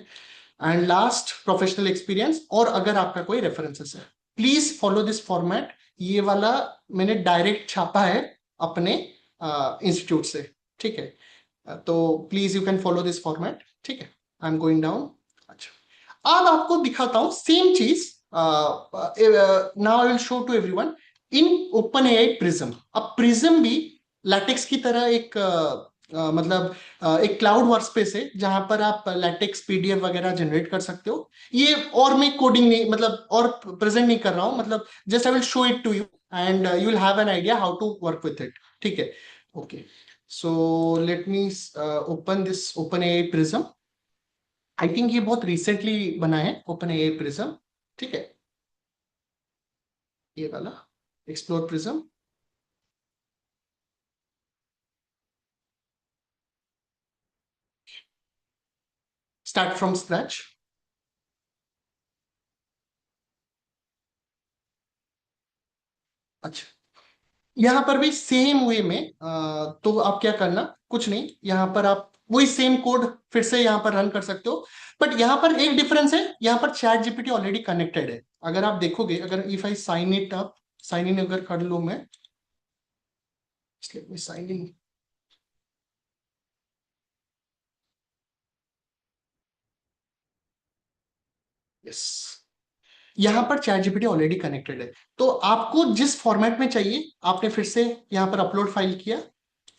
एंड लास्ट प्रोफेशनल एक्सपीरियंस, और अगर आपका कोई रेफरेंसेस है। Please follow this format. ये वाला मैंने डायरेक्ट छापा है अपने इंस्टीट्यूट से, ठीक है। तो please you can follow this format, ठीक है। I am going down. अच्छा, अब आपको दिखाता हूं सेम चीज। Now I will show to everyone in OpenAI Prism. अब प्रिज्म भी लैटेक्स की तरह एक मतलब एक क्लाउड वर्कस्पेस है जहां पर आप लैटेक्स पीडीएफ वगैरह जनरेट कर सकते हो। ये और मैं कोडिंग नहीं मतलब और प्रेजेंट नहीं कर रहा हूं, मतलब just I will show it to you and you will have an idea how to work with it, ठीक है। Okay, so let me open this OpenAI Prism. I think ये बहुत रिसेंटली बना है OpenAI प्रिज्म, ठीक है। ये वाला explore prism. Start from scratch. अच्छा, यहाँ पर भी सेम वे में तो आप क्या करना, कुछ नहीं, यहाँ पर आप वही सेम कोड फिर से यहाँ पर रन कर सकते हो। बट यहाँ पर एक डिफरेंस है, यहाँ पर चैट जीपीटी ऑलरेडी कनेक्टेड है। अगर आप देखोगे, अगर if I sign it up, sign in अगर कर लू मैं, साइन इन, यस, यहाँ पर चैट जीपीटी ऑलरेडी कनेक्टेड है। तो आपको जिस फॉर्मेट में चाहिए आपने फिर से यहाँ पर अपलोड फाइल किया,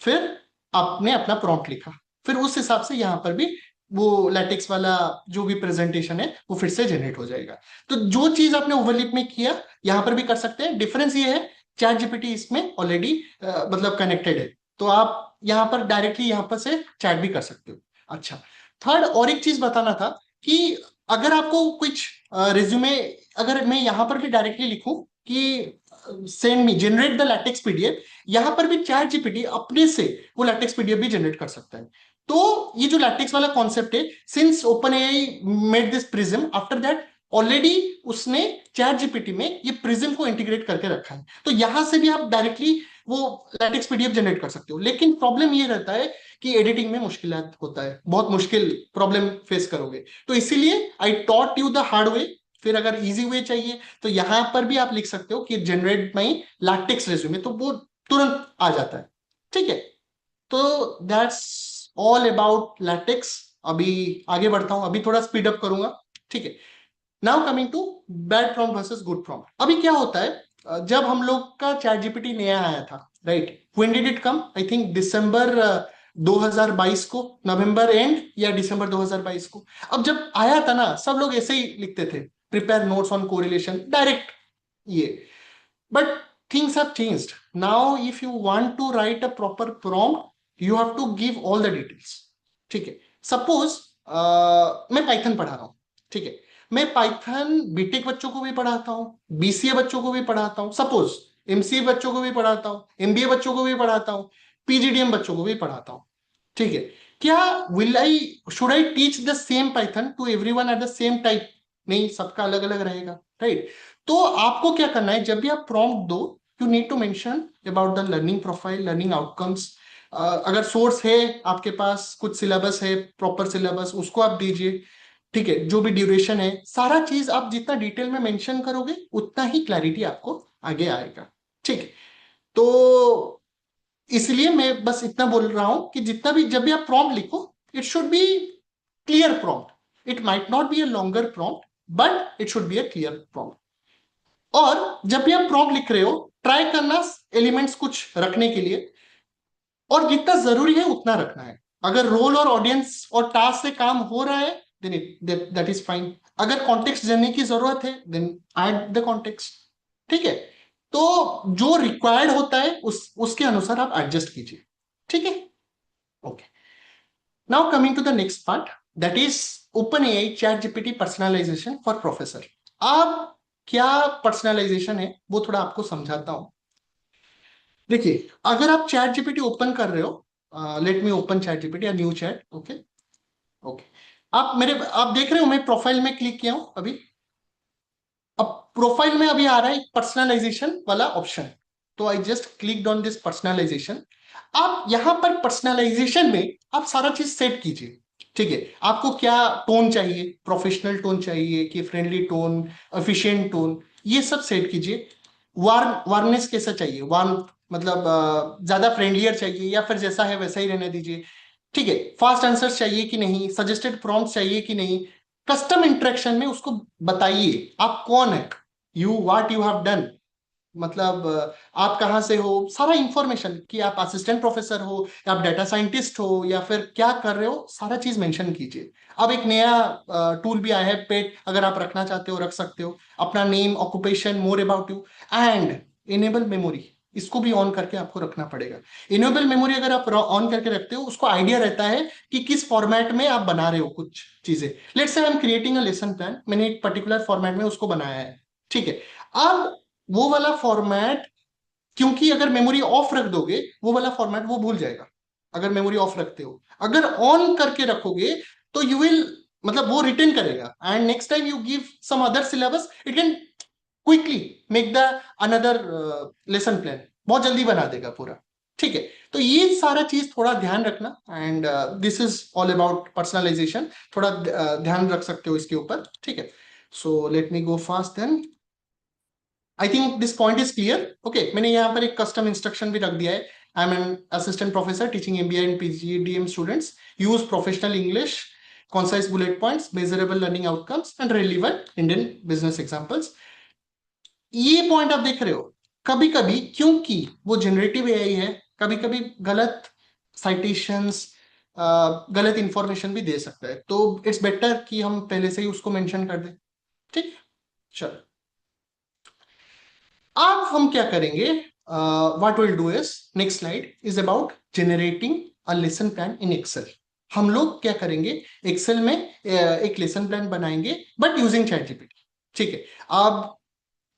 फिर आपने अपना प्रॉम्प्ट लिखा, फिर उस हिसाब से यहाँ पर भी वो लैटेक्स वाला जो भी प्रेजेंटेशन है वो फिर से जनरेट हो जाएगा। तो जो चीज आपने ओवरलिप में किया यहाँ पर भी कर सकते हैं। डिफरेंस ये है चैट जीपीटी इसमें ऑलरेडी मतलब कनेक्टेड है, तो आप यहाँ पर डायरेक्टली यहाँ पर से चैट भी कर सकते हो। अच्छा, थर्ड और एक चीज बताना था कि अगर आपको कुछ रिज्यूमे, अगर मैं यहाँ पर भी डायरेक्टली लिखूं कि send me generate the latex PDF, यहाँ पर भी चैट जीपीटी अपने से वो लैटेक्स पीडीएफ भी जनरेट कर सकता है। तो ये जो लैटेक्स वाला कॉन्सेप्ट है, since OpenAI made this prism, after that already उसने चैट जीपीटी में ये प्रिज्म को इंटीग्रेट करके रखा है। तो यहां से भी आप डायरेक्टली वो लैटेक्स पीडीएफ जनरेट कर सकते हो। लेकिन प्रॉब्लम ये रहता है कि एडिटिंग में मुश्किल होता है, बहुत मुश्किल प्रॉब्लम फेस करोगे। तो इसीलिए I taught you the hard way. फिर अगर इजी वे चाहिए तो यहां पर भी आप लिख सकते हो कि जनरेट माई लैटेक्स रेज्यूमे, तो वो तुरंत आ जाता है, ठीक है। तो दैट्स ऑल अबाउट लैटेक्स। अभी आगे बढ़ता हूं, अभी थोड़ा स्पीड अप करूंगा, ठीक है। Now coming to bad prompt versus good prompt. अभी क्या होता है, जब हम लोग का चैट जीपीटी नया आया था, right, when did it come? I think December 2022 को, नवंबर एंड या दिसंबर 2022 को। अब जब आया था ना, सब लोग ऐसे ही लिखते थे, prepare notes on correlation, direct ये। But things have changed now. If you want to write a proper prompt you have to give all the details, ठीक है। सपोज मैं पाइथन पढ़ा रहा हूँ, ठीक है, मैं पाइथन बीटेक बच्चों को भी पढ़ाता हूँ, बीसीए बच्चों को भी पढ़ाता हूँ, सपोज एमसीए बच्चों को भी पढ़ाता हूँ, एमबीए बच्चों को भी पढ़ाता हूँ, पीजीडीएम बच्चों को भी पढ़ाता हूँ, ठीक है। क्या should I teach the same Python to everyone at the same type? नहीं, सबका अलग अलग रहेगा, राइट। तो आपको क्या करना है, जब भी आप प्रॉम्प्ट दो, you need to mention about the learning profile, learning outcomes. अगर सोर्स है आपके पास, कुछ सिलेबस है, प्रॉपर सिलेबस, उसको आप दीजिए, ठीक है। जो भी ड्यूरेशन है, सारा चीज आप जितना डिटेल में मेंशन करोगे उतना ही क्लैरिटी आपको आगे आएगा, ठीक है। तो इसलिए मैं बस इतना बोल रहा हूं कि जितना भी, जब भी आप प्रॉम्प्ट लिखो, it should be clear prompt. It might not be a longer prompt, but it should be a clear prompt. और जब भी आप प्रॉम्प्ट लिख रहे हो, ट्राई करना एलिमेंट्स कुछ रखने के लिए, और जितना जरूरी है उतना रखना है। अगर रोल और ऑडियंस और टास्क से काम हो रहा है देन दैट इज फाइन। अगर कॉन्टेक्स्ट जानने की जरूरत है देन ऐड द कॉन्टेक्स्ट। ठीक है, तो जो रिक्वायर्ड होता है उसके अनुसार आप एडजस्ट कीजिए। ठीक है, okay. Now coming to the next part, that is OpenAI ChatGPT personalization for professor. अब क्या पर्सनलाइजेशन है वो थोड़ा आपको समझाता हूं। देखिए, अगर आप चैट जीपीटी ओपन कर रहे हो, late me open chat GPT या न्यू चैट। ओके ओके, आप देख रहे हो मैं प्रोफाइल में क्लिक किया हूं अभी। अब प्रोफाइल में अभी आ रहा है पर्सनलाइजेशन वाला ऑप्शन, तो I just clicked on this personalization. आप यहां पर पर्सनलाइजेशन में आप सारा चीज सेट कीजिए। ठीक है, आपको क्या टोन चाहिए, प्रोफेशनल टोन चाहिए कि फ्रेंडली टोन, एफिशिएंट टोन, ये सब सेट कीजिए। वार्मनेस कैसा चाहिए, वार्म मतलब ज्यादा फ्रेंडलियर चाहिए या फिर जैसा है वैसा ही रहने दीजिए। ठीक है, फास्ट आंसर्स चाहिए कि नहीं, सजेस्टेड प्रॉम्प्ट्स चाहिए कि नहीं। कस्टम इंटरेक्शन में उसको बताइए आप कौन है, you what you have done, मतलब आप कहाँ से हो, सारा इंफॉर्मेशन कि आप असिस्टेंट प्रोफेसर हो या आप डाटा साइंटिस्ट हो या फिर क्या कर रहे हो, सारा चीज मेंशन कीजिए। अब एक नया टूल भी आया है पेट, अगर आप रखना चाहते हो रख सकते हो, अपना name, occupation, more about you and enable memory, इसको भी ऑन करके आपको रखना पड़ेगा। इनेबल मेमोरी अगर आप ऑन करके रखते हो, उसको आइडिया रहता है कि किस फॉर्मेट में आप बना रहे हो कुछ चीजें। Let's say I am creating a lesson plan, मैंने एक पर्टिकुलर फॉर्मेट में उसको बनाया है। ठीक है, अब वो वाला फॉर्मेट, क्योंकि अगर मेमोरी ऑफ रख दोगे वो वाला फॉर्मेट वो भूल जाएगा। अगर मेमोरी ऑफ रखते हो, अगर ऑन करके रखोगे तो यू विल, मतलब वो रिटेन करेगा and next time you give some other syllabus, it can quickly make the another lesson plan, बहुत जल्दी बना देगा पूरा। ठीक है, तो ये सारा चीज थोड़ा ध्यान रखना and this is all about personalization, थोड़ा ध्यान रख सकते हो इसके ऊपर। ठीक है, so let me go fast then. I think this point is clear. Okay, मैंने यहाँ पर एक कस्टम इंस्ट्रक्शन भी रख दिया है। I M an assistant professor teaching MBA and PGDM students, use professional English, concise bullet points, measurable learning outcomes and relevant Indian business examples। ये point आप देख रहे हो, कभी कभी क्योंकि वो जनरेटिव AI है, कभी कभी गलत साइटेशंस, गलत इंफॉर्मेशन भी दे सकता है, तो इट्स बेटर कि हम पहले से ही उसको मेंशन कर दें। ठीक, चलो अब हम क्या करेंगे, what will do is, next slide is about generating a lesson plan in Excel. हम लोग क्या करेंगे, एक्सेल में एक लेसन प्लान बनाएंगे बट यूजिंग चैट जीपीटी। ठीक है, अब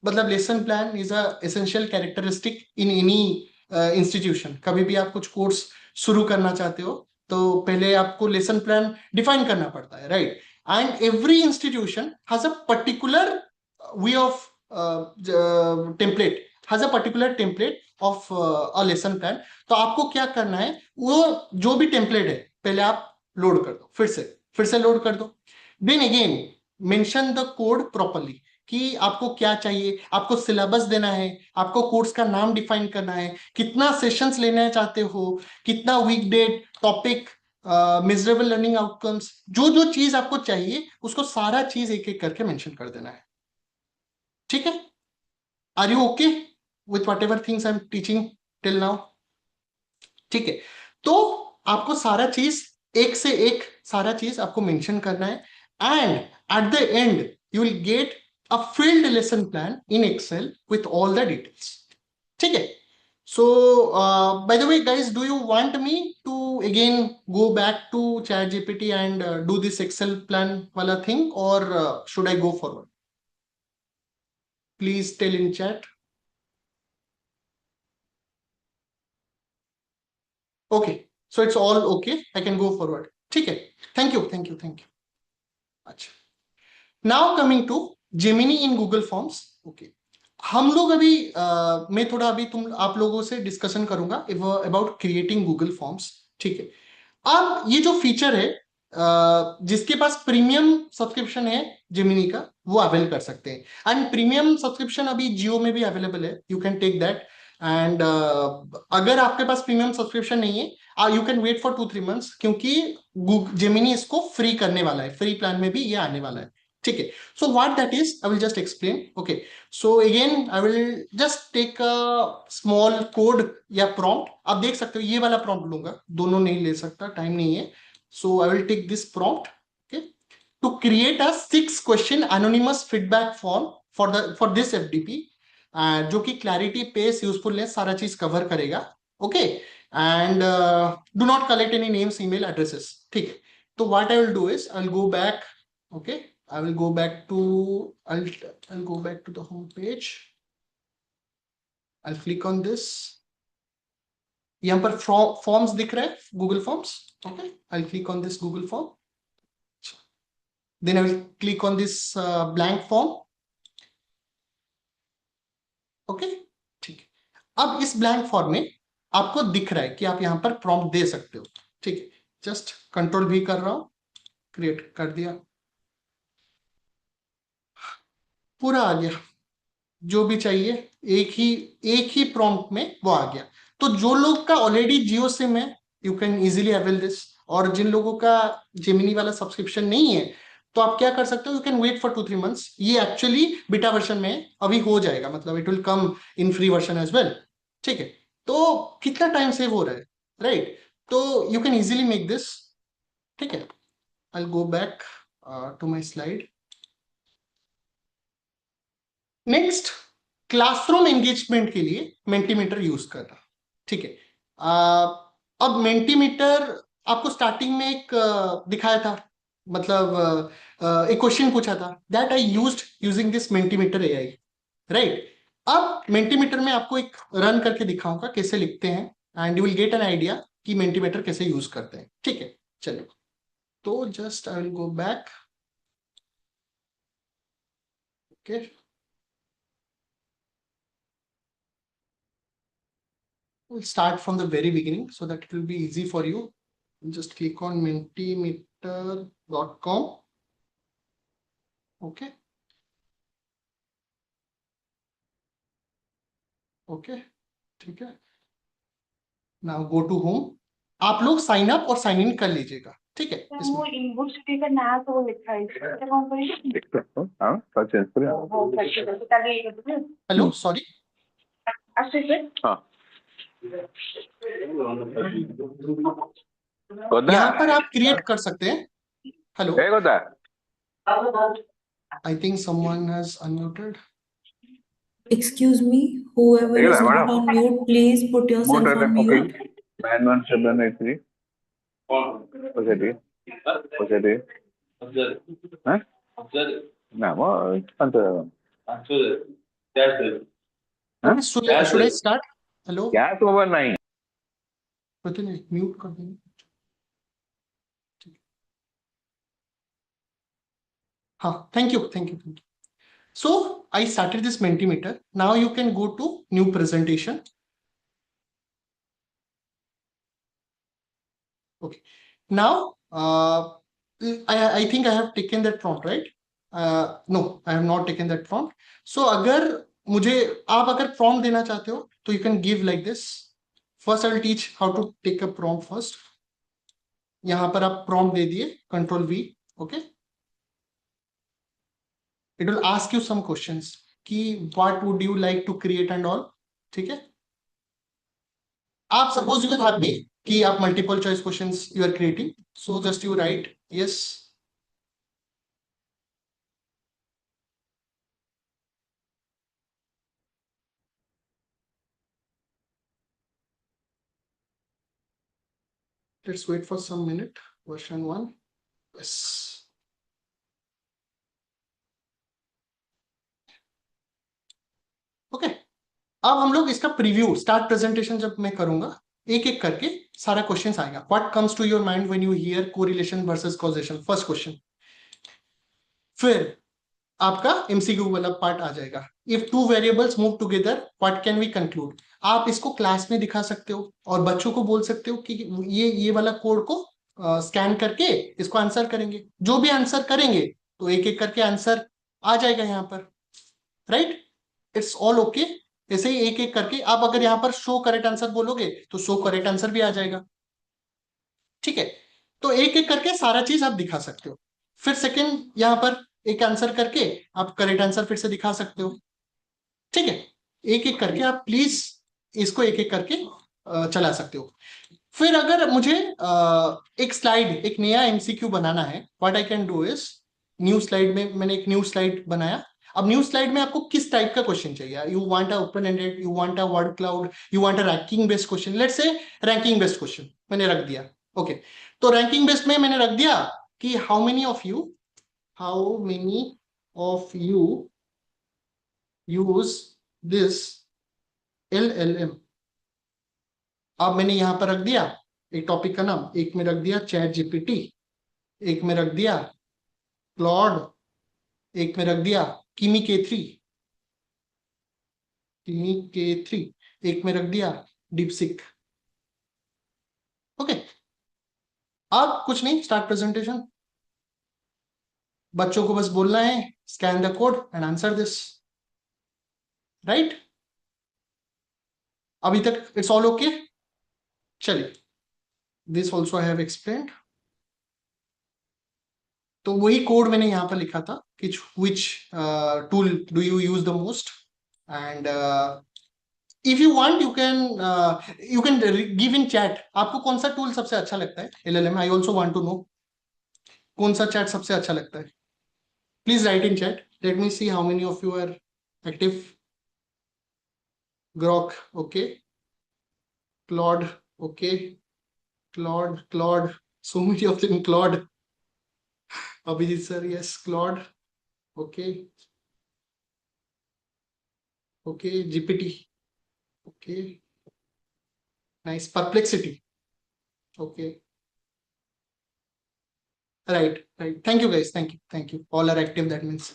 मतलब lesson plan is a essential characteristic in any institution. कभी भी आप कुछ कोर्स शुरू करना चाहते हो तो पहले आपको लेसन प्लान डिफाइन करना पड़ता है, right? And every institution has a particular way of template, has a particular template of a lesson plan. तो आपको क्या करना है, वो जो भी टेम्पलेट है पहले आप लोड कर दो, फिर से लोड कर दो। Then again mention the code properly कि आपको क्या चाहिए, आपको सिलेबस देना है, आपको कोर्स का नाम डिफाइन करना है, कितना सेशंस लेना चाहते हो, कितना week date, topic, measurable learning outcomes, जो जो चीज आपको चाहिए उसको सारा चीज एक एक करके मेंशन कर देना है। ठीक है, are you okay with whatever things I am teaching till now? ठीक है, तो आपको सारा चीज एक से एक सारा चीज आपको मेंशन करना है and at the end you will gate a filled lesson plan in Excel with all the details. ठीक है, so by the way guys, do you want me to again go back to ChatGPT and do this Excel plan wala thing, or should I go forward? Please tell in chat. Okay, so it's all okay, I can go forward. ठीक है, thank you. अच्छा, now coming to Gemini in Google Forms. Okay, हम लोग अभी मैं थोड़ा अभी आप लोगों से डिस्कशन करूंगा अबाउट क्रिएटिंग गूगल फॉर्म्स। ठीक है, अब ये जो फीचर है, जिसके पास प्रीमियम सब्सक्रिप्शन है जेमिनी का वो अवेल कर सकते हैं। एंड प्रीमियम सब्सक्रिप्शन अभी जियो में भी अवेलेबल है, you can take that. And अगर आपके पास प्रीमियम सब्सक्रिप्शन नहीं है, you can wait for 2-3 months, क्योंकि जेमिनी इसको फ्री करने वाला है, फ्री प्लान में भी ये आने वाला है। ठीक है. So what that is, I will just explain. Okay, so again I will just take a small code या prompt. आप देख सकते हो ये वाला prompt लूंगा, दोनों नहीं ले सकता, टाइम नहीं है. So I will take this prompt, okay, to create a 6 question anonymous feedback form for this FDP, जो कि clarity, pace, usefulness सारा चीज cover करेगा. Okay, and do not collect any names, email addresses. ठीक है. तो what I will do is I'll go back. Okay, I will go back to I'll go back to the home page. I'll click on this. यहाँ पर forms दिख रहा है, Google Forms. Okay, I'll click on this Google Form. Then I will click on this blank form. Okay, ठीक है. अब इस blank form में आपको दिख रहा है कि आप यहाँ पर prompt दे सकते हो. ठीक है, just Control V कर रहा हूँ, create कर दिया, पूरा आ गया. जो भी चाहिए एक ही प्रॉम्प्ट में वो आ गया. तो जो लोग का ऑलरेडी जियो सिम है, you can easily avail this. और जिन लोगों का जेमिनी वाला सब्सक्रिप्शन नहीं है, तो आप क्या कर सकते हो, you can wait for 2-3 months. ये एक्चुअली बीटा वर्जन में अभी हो जाएगा, मतलब it will come in free version as well. ठीक है. तो कितना टाइम सेव हो रहा है, राइट? तो you can easily make this. ठीक है. I will go back to my slide. Next, classroom engagement के लिए मेंटीमीटर यूज करना. ठीक है. अब मेंटीमीटर आपको स्टार्टिंग में एक दिखाया था, मतलब एक क्वेश्चन पूछा था, that I used using this Mentimeter AI, right? अब मेंटीमीटर में आपको एक रन करके दिखाऊंगा कैसे लिखते हैं, and you will get an idea कि मेंटीमीटर कैसे यूज करते हैं. ठीक है, चलो. तो just I will go back. Okay, we'll start from the very beginning so that it will be easy for you. Just click on mentimeter.com. Okay. Okay, ठीक है. Now go to home. आप लोग साइन अप और sign in कर लीजिएगा. ठीक है. वो यूनिवर्सिटी का नाम तो वो लिखा है, क्या कौन करेगा? देख सकते हो. हाँ, सर्च करें. वो करके बता दे. Hello, sorry. अच्छे से हाँ. यहाँ पर आप क्रिएट कर सकते हैं. हेलो, एक होता है. I think someone has unmuted. Excuse me, whoever Take it is out, not madam. on mute, please put yourself Motor on okay. mute. 9173. Positive. Huh? No, what? Huh? Should I start? Hello, Gas over 9. पता नहीं, mute कर देंगे. हाँ, thank you. So I started this Mentimeter. Now you can go to new presentation. Okay. Now I think I have taken that prompt, right? No, I have not taken that prompt. So अगर अगर prompt देना चाहते हो, तो you can give like this. First I will teach how to take a prompt first. यहाँ पर आप prompt दे दिए, Control V. Okay. It will ask you some questions कि what would you like to create and all. ठीक है. आप suppose you are happy कि आप multiple choice questions you are creating, so just you write yes. Let's wait for some minute. Version 1. Yes. Okay. अब हम लोग इसका preview, start presentation जब मैं करूंगा, एक एक करके सारा क्वेश्चन आएगा. What comes to your mind when you hear correlation versus causation, first question. फिर आपका एमसीक्यू वाला पार्ट आ जाएगा. If two variables move together what can we conclude. आप इसको क्लास में दिखा सकते हो और बच्चों को बोल सकते हो कि ये वाला कोड को स्कैन करके इसको आंसर करेंगे. जो भी आंसर करेंगे तो एक एक करके आंसर आ जाएगा यहाँ पर, राइट? It's all okay. ऐसे ही एक एक करके आप अगर यहाँ पर शो करेक्ट आंसर बोलोगे तो शो करेक्ट आंसर भी आ जाएगा. ठीक है. तो एक एक करके सारा चीज आप दिखा सकते हो. फिर सेकंड यहाँ पर एक आंसर करके आप करेक्ट आंसर फिर से दिखा सकते हो, ठीक है। एक एक करके आप प्लीज इसको एक एक करके चला सकते हो। फिर अगर मुझे एक स्लाइड, एक नया एमसीक्यू बनाना है, what I can do is, new slide में मैंने एक न्यू स्लाइड बनाया। अब न्यू स्लाइड में आपको किस टाइप का क्वेश्चन चाहिए, you want a open ended, you want a word cloud, you want a ranking based question, let's say ranking based question मैंने रख दिया। ओके, तो रैंकिंग बेस्ड में मैंने रख दिया कि how many of you use this LLM। अब मैंने यहां पर रख दिया एक टॉपिक का नाम, एक में रख दिया चैट जीपीटी, एक में रख दिया क्लॉड, एक में रख दिया किमी के थ्री, एक में रख दिया डीपसिक। ओके, अब कुछ नहीं, स्टार्ट प्रेजेंटेशन। बच्चों को बस बोलना है scan the code and answer this, right. अभी तक इट्स ऑल ओके। चलिए, this also I have explained. तो वही कोड मैंने यहाँ पर लिखा था कि which tool do you use the most, and if you want you can give in chat आपको कौन सा टूल सबसे अच्छा लगता है LLM। I also want to know कौन सा चैट सबसे अच्छा लगता है। Please write in chat, let me see how many of you are active. Grok okay, Claude okay, Claude so many of them, Claude, Abhijeet sir yes, Claude okay, okay GPT okay, nice, Perplexity okay, right, thank you guys, thank you, all are active, that means.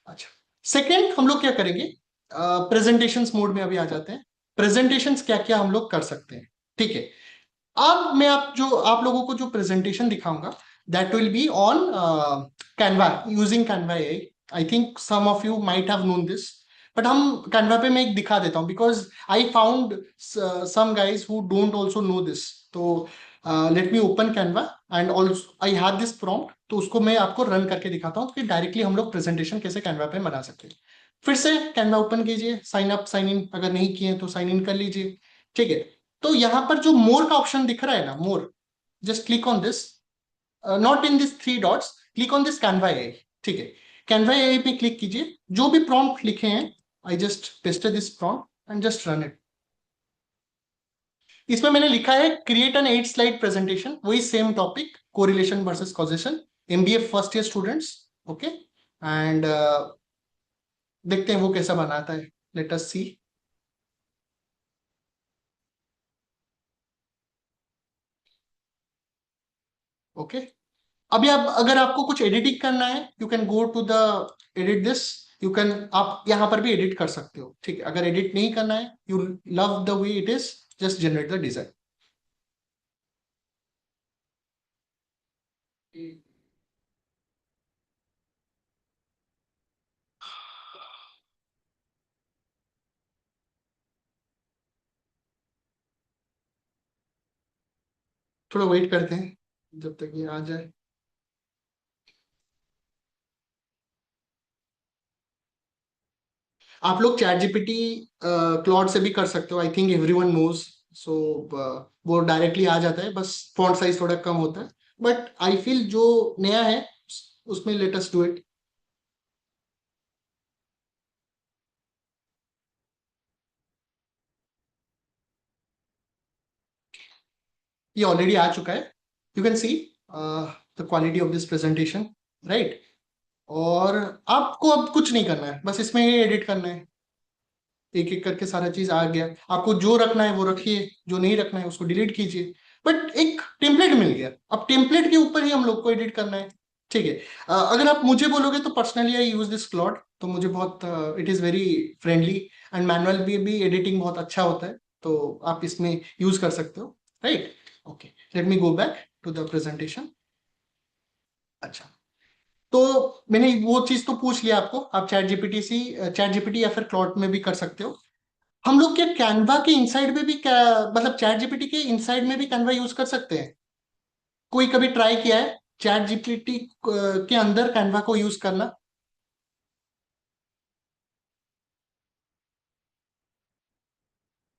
अच्छा, second हम लोग क्या करेंगे, presentations mode में अभी आ जाते हैं। Presentations क्या क्या हम लोग कर सकते हैं, ठीक है। अब मैं आप लोगों को जो प्रेजेंटेशन दिखाऊंगा that will be on Canva, using Canva AI. I think some of you might have known this, but हम कैनवा पे मैं एक दिखा देता हूँ because I found some guys who don't also know this. तो let me open Canva and also I have this prompt, तो उसको मैं आपको रन करके दिखाता हूँ कि डायरेक्टली हम लोग प्रेजेंटेशन कैसे कैनवा पे बना सकते हैं। फिर से कैनवा ओपन कीजिए, साइन अप साइन इन अगर नहीं किए तो साइन इन कर लीजिए, ठीक है। तो यहां पर जो मोर का ऑप्शन दिख रहा है ना, more, just click on this, not in this three dots, click on this Canva AI, ठीक है। कैनवा एआई पे क्लिक कीजिए, जो भी प्रॉम्प्ट लिखे हैं I just pasted this prompt and just run it. इसमें मैंने लिखा है क्रिएट एन 8 स्लाइड प्रेजेंटेशन, वही same topic, correlation versus causation, MBA first year students, okay. And देखते हैं वो कैसा बनाता है, लेट अस सी। ओके, अभी आप अगर आपको कुछ एडिटिंग करना है, you can go to the edit this, you can, आप यहां पर भी एडिट कर सकते हो, ठीक है। अगर एडिट नहीं करना है, you love the way it is, just generate the design. थोड़ा वेट करते हैं जब तक ये आ जाए। आप लोग चैट जीपीटी क्लॉड से भी कर सकते हो, आई थिंक एवरीवन नोज। सो वो डायरेक्टली आ जाता है, बस फॉन्ट साइज थोड़ा कम होता है, बट आई फील जो नया है उसमें लेट अस डू इट। ये ऑलरेडी आ चुका है, you can see the quality of this presentation, right. और आपको अब कुछ नहीं करना है, बस इसमें एडिट करना है, एक एक करके सारा चीज आ गया। आपको जो रखना है वो रखिए, जो नहीं रखना है उसको डिलीट कीजिए, बट एक टेम्पलेट मिल गया। अब टेम्पलेट के ऊपर ही हम लोग को एडिट करना है, ठीक है। अगर आप मुझे बोलोगे तो personally I use this Claude, तो मुझे बहुत it is very friendly and manual भी एडिटिंग बहुत अच्छा होता है, तो आप इसमें यूज कर सकते हो, right. Okay, let me go back to the presentation. अच्छा, तो मैंने वो चीज तो पूछ लिया आपको, आप चैट जीपीटी या फिर क्लॉड में भी कर सकते हो। हम लोग क्या कैनवा के इनसाइड में भी मतलब चैट जीपीटी के इनसाइड में भी कैनवा यूज कर सकते हैं? कोई कभी ट्राई किया है? चैट जीपीटी के अंदर कैनवा को यूज करना?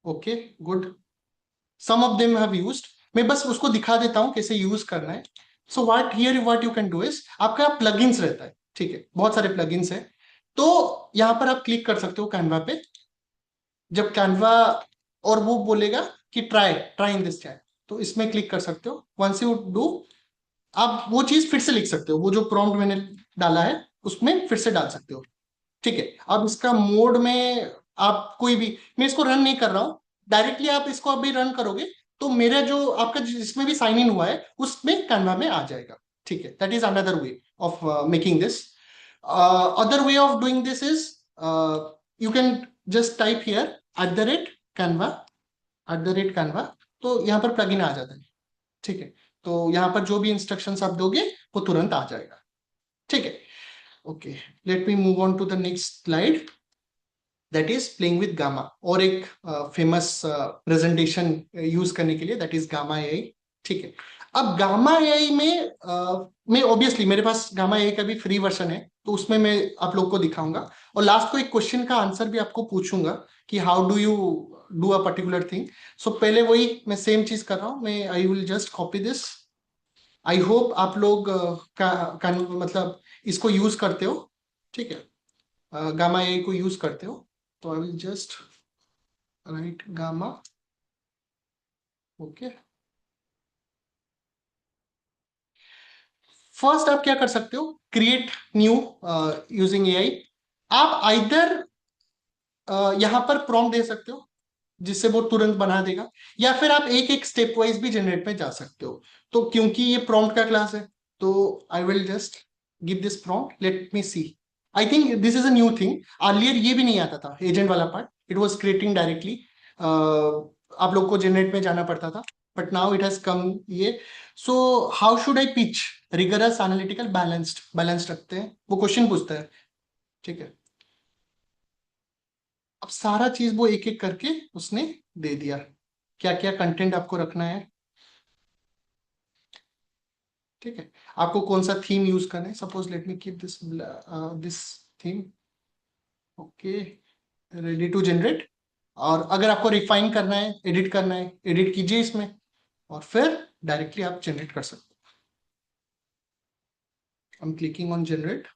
Okay, good. Some of them have used. मैं बस उसको दिखा देता हूं कैसे यूज करना है। So what you can do is, आपका प्लगइन्स रहता है, ठीक है, बहुत सारे प्लगइन्स है। तो यहां पर आप क्लिक कर सकते हो कैनवा पे। जब कैनवा और वो बोलेगा कि try try in this chat, तो इसमें क्लिक कर सकते हो। वंस यू डू, आप वो चीज फिर से लिख सकते हो, वो जो प्रॉम्प्ट मैंने डाला है उसमें फिर से डाल सकते हो, ठीक है। अब इसका मोड में आप कोई भी, मैं इसको रन नहीं कर रहा हूं, डायरेक्टली आप इसको अभी रन करोगे तो मेरा जो आपका जिसमें भी साइन इन हुआ है उसमें कैनवा में आ जाएगा, ठीक है। That is another way of making this. Other way of doing this is, you can just type here @canva, @canva, तो यहाँ पर प्लगइन आ जाता है, ठीक है। तो यहाँ पर जो भी इंस्ट्रक्शंस आप दोगे वो तुरंत आ जाएगा, ठीक है। Okay, let me move on to the next slide, that is playing with Gamma. और एक फेमस प्रेजेंटेशन यूज करने के लिए, दैट इज गामा एआई, ठीक है। अब गामा एआई में मैं ऑब्वियसली मेरे पास गामा एआई का भी फ्री वर्जन है, तो उसमें मैं आप लोग को दिखाऊंगा, और लास्ट को एक क्वेश्चन का आंसर भी आपको पूछूंगा कि how do you do a particular thing. So पहले वही मैं सेम चीज कर रहा हूँ, मैं I will just copy this. I hope आप लोग मतलब इसको यूज करते हो, ठीक है, गामा एआई को यूज करते हो। तो I will just right gamma, okay. First आप क्या कर सकते हो, क्रिएट न्यू यूजिंग एआई। आप आइदर यहां पर प्रॉम्प्ट दे सकते हो जिससे वो तुरंत बना देगा, या फिर आप एक एक स्टेप वाइज भी जनरेट में जा सकते हो। तो क्योंकि ये प्रॉम्प्ट का क्लास है, तो I will just give this prompt, let me see. I think this is a new thing, earlier ये भी नहीं आता था, एजेंट वाला part, it was creating directly, आप लोग को जनरेट में जाना पड़ता था, but now it has come ये। So how should I pitch, rigorous, analytical, balanced, balanced रखते हैं, वो क्वेश्चन पूछता है, ठीक है। अब सारा चीज वो एक एक करके उसने दे दिया, क्या क्या कंटेंट आपको रखना है, ठीक है। आपको कौन सा थीम यूज करना है, suppose let me keep this this theme, okay, ready to generate. और अगर आपको रिफाइन करना है, एडिट करना है, एडिट कीजिए इसमें, और फिर डायरेक्टली आप जनरेट कर सकते हो। I am clicking on generate.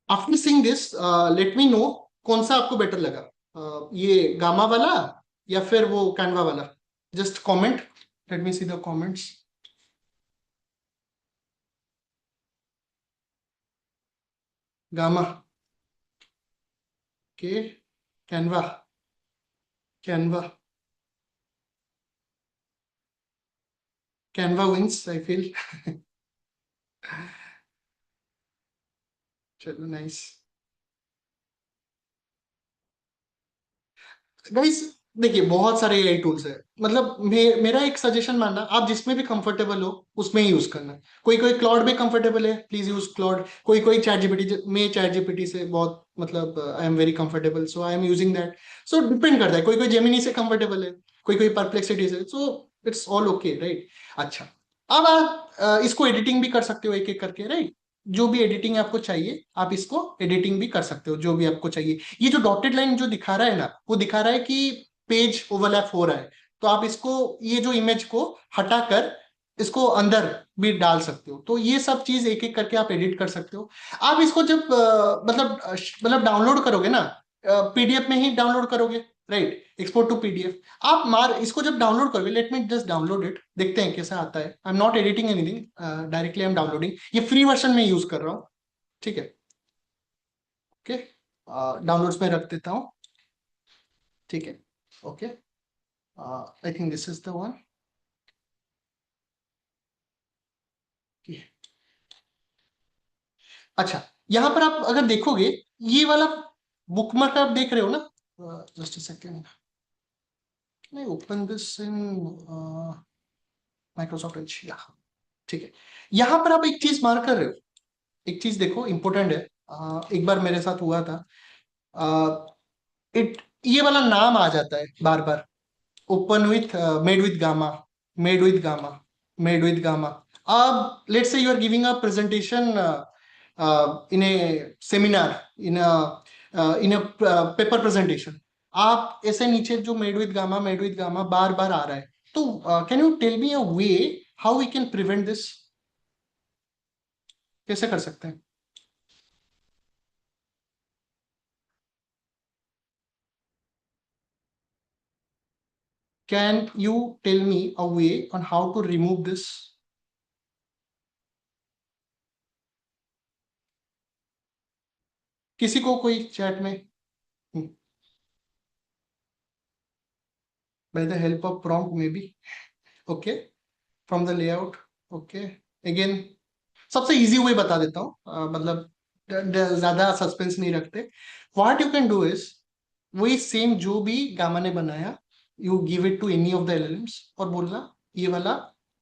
After seeing this, let me know कौन सा आपको बेटर लगा, ये गामा वाला या फिर वो कैनवा वाला। Just comment, let me see the comments. Gamma, okay, Canva, Canva, Canva wins I feel. चलो, नाइस गाइस। देखिए, बहुत सारे एआई टूल्स है, मतलब मेरा एक सजेशन मानना, आप जिसमें भी कंफर्टेबल हो उसमें ही यूज करना। कोई कोई क्लाउड में कंफर्टेबल है, प्लीज यूज क्लाउड। कोई कोई चैट जीपीटी में, चैट जीपीटी से बहुत मतलब I am very comfortable, so I am using that. So depend करता है, कोई कोई जेमिनी से कंफर्टेबल है, कोई कोई परप्लेक्सिटी से, so it's all okay, right. अच्छा, अब आप इसको एडिटिंग भी कर सकते हो एक एक करके, राइट। जो भी एडिटिंग आपको चाहिए आप इसको एडिटिंग भी कर सकते हो, जो भी आपको चाहिए। ये जो डॉटेड लाइन जो दिखा रहा है ना, वो दिखा रहा है कि पेज ओवरलैप हो रहा है, तो आप इसको, ये जो इमेज को हटाकर इसको अंदर भी डाल सकते हो। तो ये सब चीज एक एक करके आप एडिट कर सकते हो। आप इसको जब मतलब डाउनलोड करोगे ना, पीडीएफ में ही डाउनलोड करोगे, राइट, एक्सपोर्ट टू पीडीएफ। आप मार इसको जब डाउनलोड करोगे, let me just download it, देखते हैं कैसा आता है। I am not editing anything, directly I am downloading, ये फ्री वर्जन में यूज कर रहा हूँ, ठीक है। ओके, डाउनलोड्स में रख देता हूँ, ठीक है। Okay, I think this is the one. अच्छा, यहां पर आप अगर देखोगे, ये वाला बुकमार्क आप देख रहे हो ना, just a second, Can I open this in Microsoft Edge? Yeah, ठीक है। यहाँ पर आप एक चीज मार्क कर रहे हो, एक चीज देखो इंपॉर्टेंट है। एक बार मेरे साथ हुआ था, ये वाला नाम आ जाता है बार बार, open with made with Gamma, made with Gamma, made with Gamma. अब let's say you are giving a presentation in a seminar, in a paper presentation, आप ऐसे नीचे जो मेड विथ गामा बार बार आ रहा है, तो can you tell me a way how we can prevent this? कैसे कर सकते हैं? Can you tell me a way on how to remove this? किसी को कोई चैट में, by the help of prompt maybe, okay, from the layout, okay, again सबसे easy way बता देता हूँ, मतलब ज्यादा सस्पेंस नहीं रखते। What you can do is, वही सेम जो भी गामा ने बनाया, you give it to any of the elements और बोलना ये वाला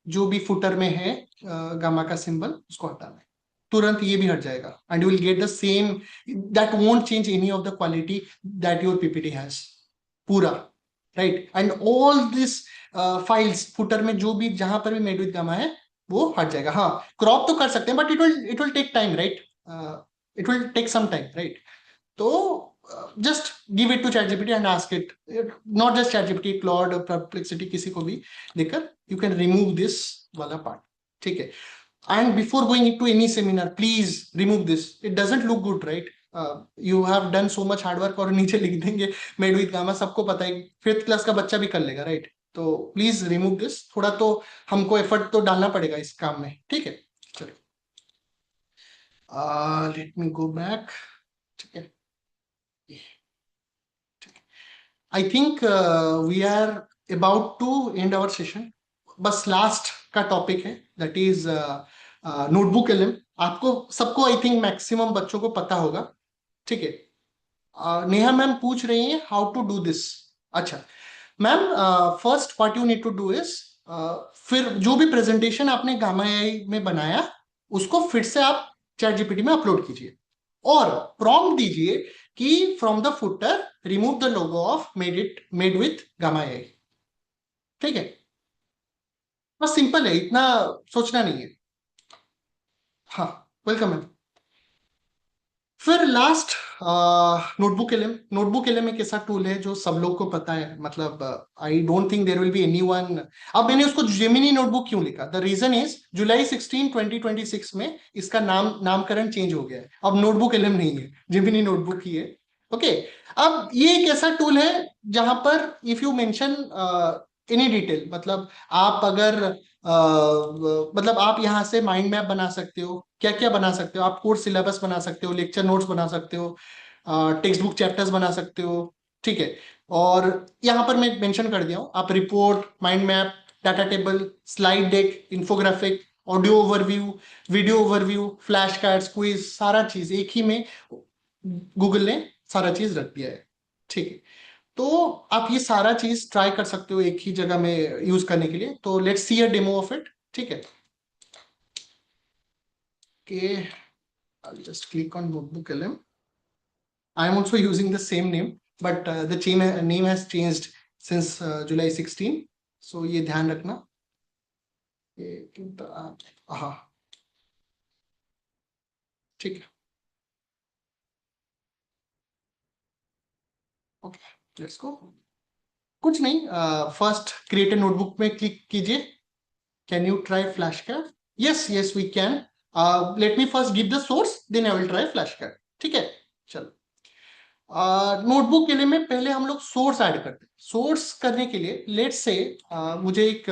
जो भी फुटर में है गामा का सिंबल उसको हटाना है, तुरंत ये भी हट जाएगा and you will get the same, that won't change any of the quality that your PPT has, पूरा right. And all this files footer में जो भी जहां पर भी मेड विद गामा है वो हट जाएगा। हाँ, क्रॉप तो कर सकते हैं but it will take time, right, it will take some time, right. तो just give it to ChatGPT and ask it, not just ChatGPT, Claude, Perplexity, किसी को भी देकर you can remove this वाला part, ठीक है। And before going into any seminar, please remove this. It doesn't look good, right? You have done so much hard work और नीचे लिख देंगे made with gamma, सबको पता है, 5th क्लास का बच्चा भी कर लेगा, right? तो प्लीज रिमूव दिस, थोड़ा तो हमको एफर्ट तो डालना पड़ेगा इस काम में, ठीक है। चलिए, लेट मी गो बैक, ठीक है। I think we are about to end our session. बस लास्ट का टॉपिक है, दैट इज नोटबुक एलएम। आपको सबको आई थिंक मैक्सिमम बच्चों को पता होगा, ठीक है। नेहा मैम पूछ रही हैं हाउ टू डू दिस। अच्छा ma'am, first what you need to do is, फिर जो भी प्रेजेंटेशन आपने गामा एआई में बनाया उसको फिर से आप चैट जीपीटी में अपलोड कीजिए और प्रॉम्प्ट दीजिए कि from the footer remove the logo of made with gamma AI, ठीक है। बस सिंपल है, इतना सोचना नहीं है। हाँ, वेलकम मैम। फिर last notebook LM. Notebook LM एक ऐसा टूल है जो सब लोग को पता है, मतलब I don't think there will be anyone. अब मैंने उसको जेमिनी नोटबुक क्यों लिखा, द रीजन इज जुलाई 16 2026 में इसका नामकरण चेंज हो गया है, अब नोटबुक एलएम नहीं है, जेमिनी नोटबुक ही है, ओके। अब ये एक ऐसा टूल है जहां पर if you mention any detail, मतलब आप अगर मतलब आप यहाँ से माइंड मैप बना सकते हो, क्या क्या बना सकते हो आप, कोर्स सिलेबस बना सकते हो, लेक्चर नोट्स बना सकते हो, टेक्स्ट बुक चैप्टर्स बना सकते हो, ठीक है। और यहाँ पर मैं मेंशन कर दिया हूँ, आप report, mind map, data table, slide deck, infographic, audio overview, video overview, flash cards, quiz, सारा चीज एक ही में गूगल ने सारा चीज रख दिया है, ठीक है। तो आप ये सारा चीज ट्राई कर सकते हो एक ही जगह में यूज करने के लिए। तो let's see a demo of it, ठीक है। Okay, I'll just click on Notebook LM. I am also using the same name, but the name has changed since July 16. So ये ध्यान रखना। हाँ, ठीक है। Okay, let's go. कुछ नहीं, फर्स्ट क्रिएट अ नोटबुक में क्लिक कीजिए। Can you try flash card? Yes yes we can. Let me first give the source, then I will try flash card, ठीक है। चलो, नोटबुक के लिए में पहले हम लोग सोर्स ऐड करते हैं। सोर्स करने के लिए लेट्स से मुझे एक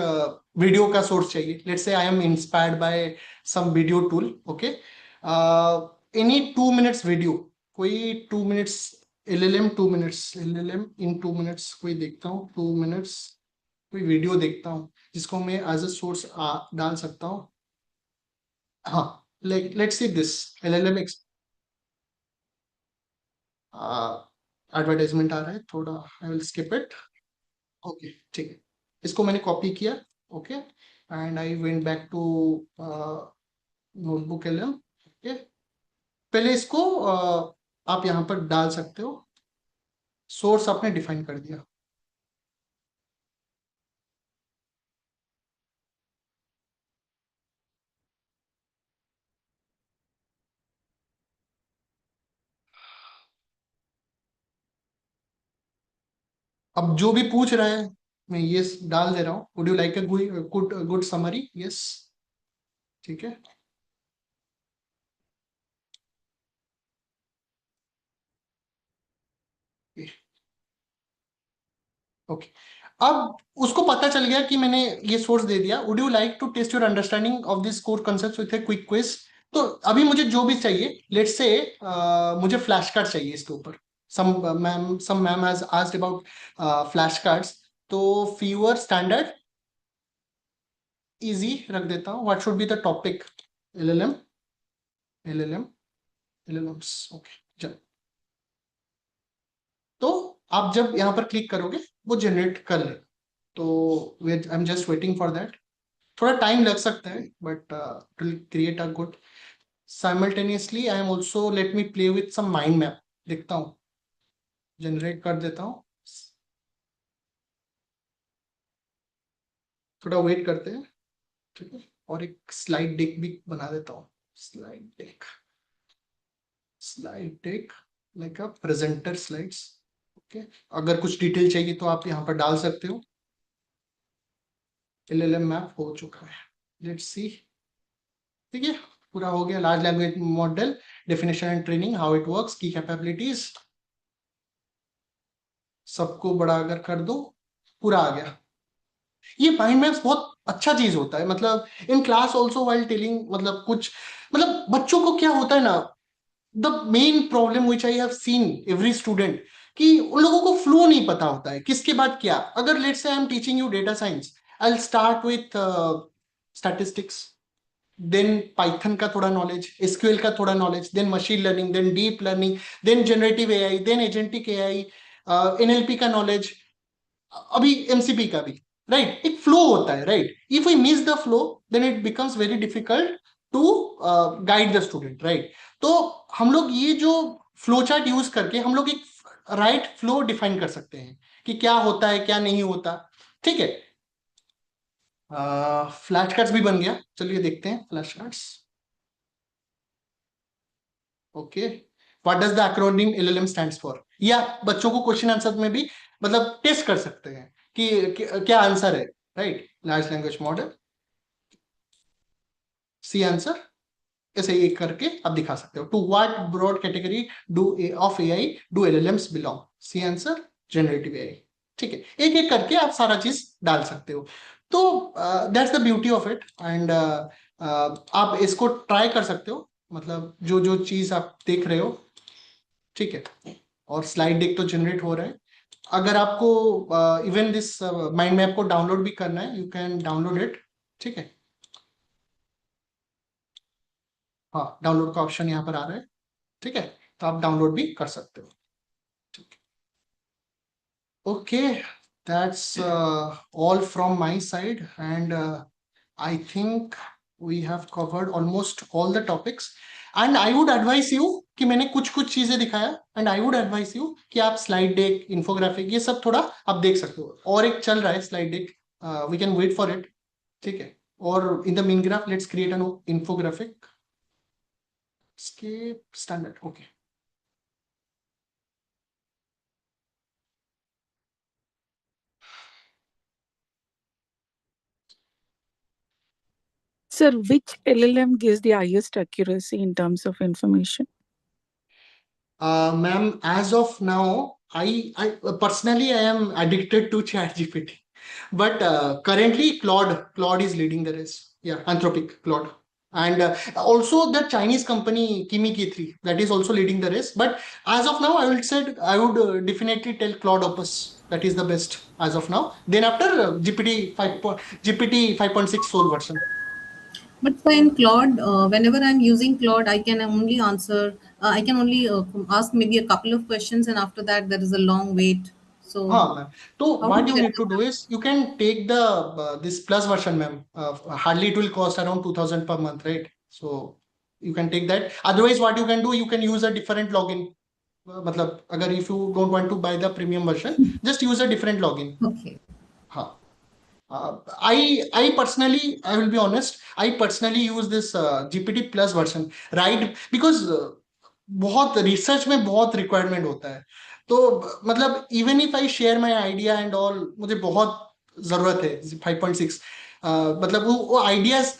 वीडियो का सोर्स चाहिए। Let's say I am inspired by some video tool, okay. Any 2 minutes video, कोई 2 minutes LLM, 2 minutes LLM in 2 minutes, कोई देखता हूँ 2 मिनट्स कोई वीडियो देखता हूँ जिसको मैं एज अ सोर्स डाल सकता हूँ। हाँ, let's see this LLM advertisement आ रहा है थोड़ा, I will skip it. Okay ठीक है, इसको मैंने कॉपी किया. Okay, and I went back to notebook LM. Okay, पहले इसको आप यहाँ पर डाल सकते हो. सोर्स आपने डिफाइन कर दिया. अब जो भी पूछ रहा है मैं ये डाल दे रहा हूँ. Would you like a good summary? Yes, ठीक है. ओके, अब उसको पता चल गया कि मैंने ये सोर्स दे दिया. Would you like to test your understanding of this core concepts with a quick quiz? तो अभी मुझे जो भी चाहिए, लेट्स से मुझे फ्लैश कार्ड चाहिए इसके ऊपर. some ma'am has asked about flash cards. तो फीवर स्टैंडर्ड इजी रख देता हूँ. What should be the topic? LLM, LLMs. Okay, तो आप जब यहाँ पर क्लिक करोगे वो जनरेट कर ले. तो I am just waiting for that. थोड़ा टाइम लग सकता है but it will create a good. Simultaneously I am also, let me play with some mind map. देखता हूँ, जनरेट कर देता हूँ. थोड़ा वेट करते हैं, ठीक है. और एक स्लाइड डेक भी बना देता हूँ. स्लाइड डेक लाइक अ प्रेजेंटर स्लाइड्स. ओके, अगर कुछ डिटेल चाहिए तो आप यहाँ पर डाल सकते हो. LLM मैप हो चुका है. Let's see. ठीक है, पूरा हो गया. Large language model definition and training, how it works, की कैपेबिलिटीज, सबको बड़ा अगर कर दो, पूरा आ गया. ये माइंड मैप्स बहुत अच्छा चीज होता है. मतलब in class also while telling, मतलब कुछ, मतलब बच्चों को क्या होता है ना, the main problem which I have scene every student, कि उन लोगों को फ्लो नहीं पता होता है किसके बाद क्या. अगर let's say I am teaching you data science, I will start with statistics, then Python का थोड़ा नॉलेज, SQL का थोड़ा knowledge, then machine learning, then deep learning, then generative AI, then agentic AI, NLP का knowledge, अभी MCP का भी. Right, एक flow होता है. Right, if we miss the flow then it becomes very difficult to guide the student. Right, तो हम लोग ये जो फ्लो चार्ट यूज करके हम लोग एक राइट फ्लो डिफाइन कर सकते हैं कि क्या होता है क्या नहीं होता. ठीक है, फ्लैश कार्ड्स भी बन गया. चलिए देखते हैं flash cards. Okay, what does the acronym LLM stands for? या बच्चों को क्वेश्चन आंसर में भी मतलब टेस्ट कर सकते हैं कि क्या आंसर है. Right, large language model, see answer, ऐसे एक करके आप दिखा सकते हो. To what broad category of AI do LLMs belong? See answer, generative AI. ठीक है, एक एक करके आप सारा चीज डाल सकते हो. तो that's the beauty of it. And आप इसको ट्राई कर सकते हो, मतलब जो जो चीज आप देख रहे हो. ठीक है, और स्लाइड डेक तो जनरेट हो रहा है. अगर आपको इवन दिस माइंड मैप को डाउनलोड भी करना है, यू कैन डाउनलोड इट. ठीक है, हाँ, डाउनलोड का ऑप्शन यहाँ पर आ रहा है. ठीक है, तो आप डाउनलोड भी कर सकते हो. ठीक है, okay, that's all from my side. And I think we have covered almost all the topics. And I would advice you कि मैंने कुछ कुछ चीजें दिखाया, and I would advice you कि आप स्लाइड डेक, इन्फोग्राफिक, ये सब थोड़ा आप देख सकते हो. और एक चल रहा है slide deck, we can wait for it. ठीक है, और in the mean graph let's create an infographic. Scape standard. Okay, Sir, which LLM gives the highest accuracy in terms of information? ma'am, as of now, I personally I am addicted to ChatGPT, but currently Claude is leading the race. Yeah, Anthropic Claude, and also the Chinese company Kimi K3, that is also leading the race. But as of now, I would definitely tell Claude Opus, that is the best as of now. Then after GPT 5.6 full version. But for in Claude, whenever I'm using Claude, I can only answer, I can only ask maybe a couple of questions, and after that, there is a long wait. So हाँ ma'am, तो how what to you get need to do is you can take the this plus version, ma'am. Hardly it will cost around 2000 per month, right? So you can take that. Otherwise, what you can do, you can use a different login. मतलब अगर if you don't want to buy the premium version, just use a different login. Okay. हाँ. I personally, I will be honest, I personally use this GPT plus version, right? Because बहुत research में बहुत requirement होता है, तो मतलब even if I share my idea and all, मुझे बहुत जरूरत है 5.6. मतलब वो आइडियाज,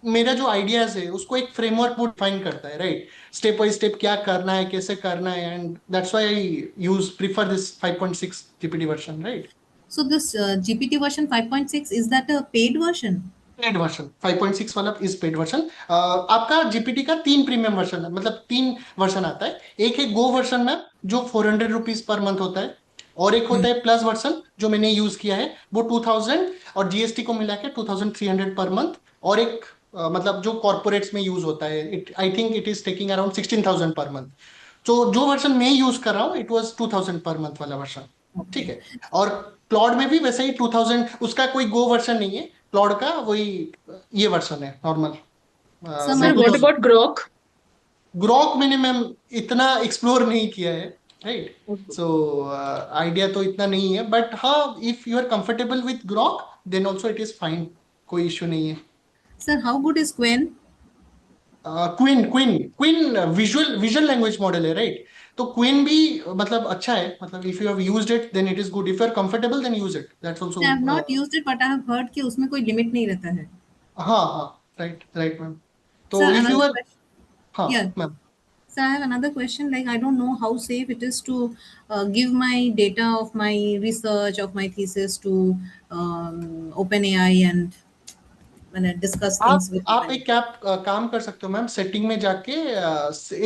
मेरा जो आइडियाज है उसको एक फ्रेमवर्क वो डिफाइन करता है, राइट? स्टेप बाय स्टेप क्या करना है, कैसे करना है, and that's why I use prefer this 5.6 GPT version, right? So this GPT version 5.6, is that a paid version? Paid version 5.6 वाला इज पेड वर्जन. आपका जीपीटी का 3 प्रीमियम वर्जन है, मतलब 3 वर्जन आता है. एक है गो वर्जन में जो 400 रुपीज पर मंथ होता है, और एक होता है प्लस वर्जन जो मैंने यूज किया है, वो 2000 और जीएसटी को मिला के 2300 पर मंथ. और एक मतलब जो कॉर्पोरेट्स में यूज होता है, I think it is taking around 16,000 per month. तो जो वर्जन मैं यूज कर रहा हूँ इट वाज 2000 पर मंथ वाला वर्जन, ठीक है? और क्लाउड में भी वैसे ही 2000, उसका कोई गो वर्जन नहीं है. क्लाउड का वही ये वर्जन है normal. Sir, what about Grok? Grok मैंने मैम इतना एक्सप्लोर नहीं किया है, राइट? सो आइडिया तो इतना नहीं है, बट हाँ, if you are comfortable with Grok then also it is fine, कोई इश्यू नहीं है. Sir, how good is Quen? Qwen Qwen Qwen visual language model है, राइट? तो क्वीन भी मतलब अच्छा है, मतलब if you have used it then it is good. If you are comfortable then use it, that's I have also. not used it, but I have heard कि उसमें कोई लिमिट नहीं रहता है. हाँ हाँ, राइट राइट मैम. तो Sir, if you another are, question. हाँ Yeah. Ma'am. So I have another question. Like, I don't know how safe it is to give my data of my research, of my thesis to OpenAI and when I discuss things with आप OpenAI. एक काम कर सकते हो ma'am, setting में जाके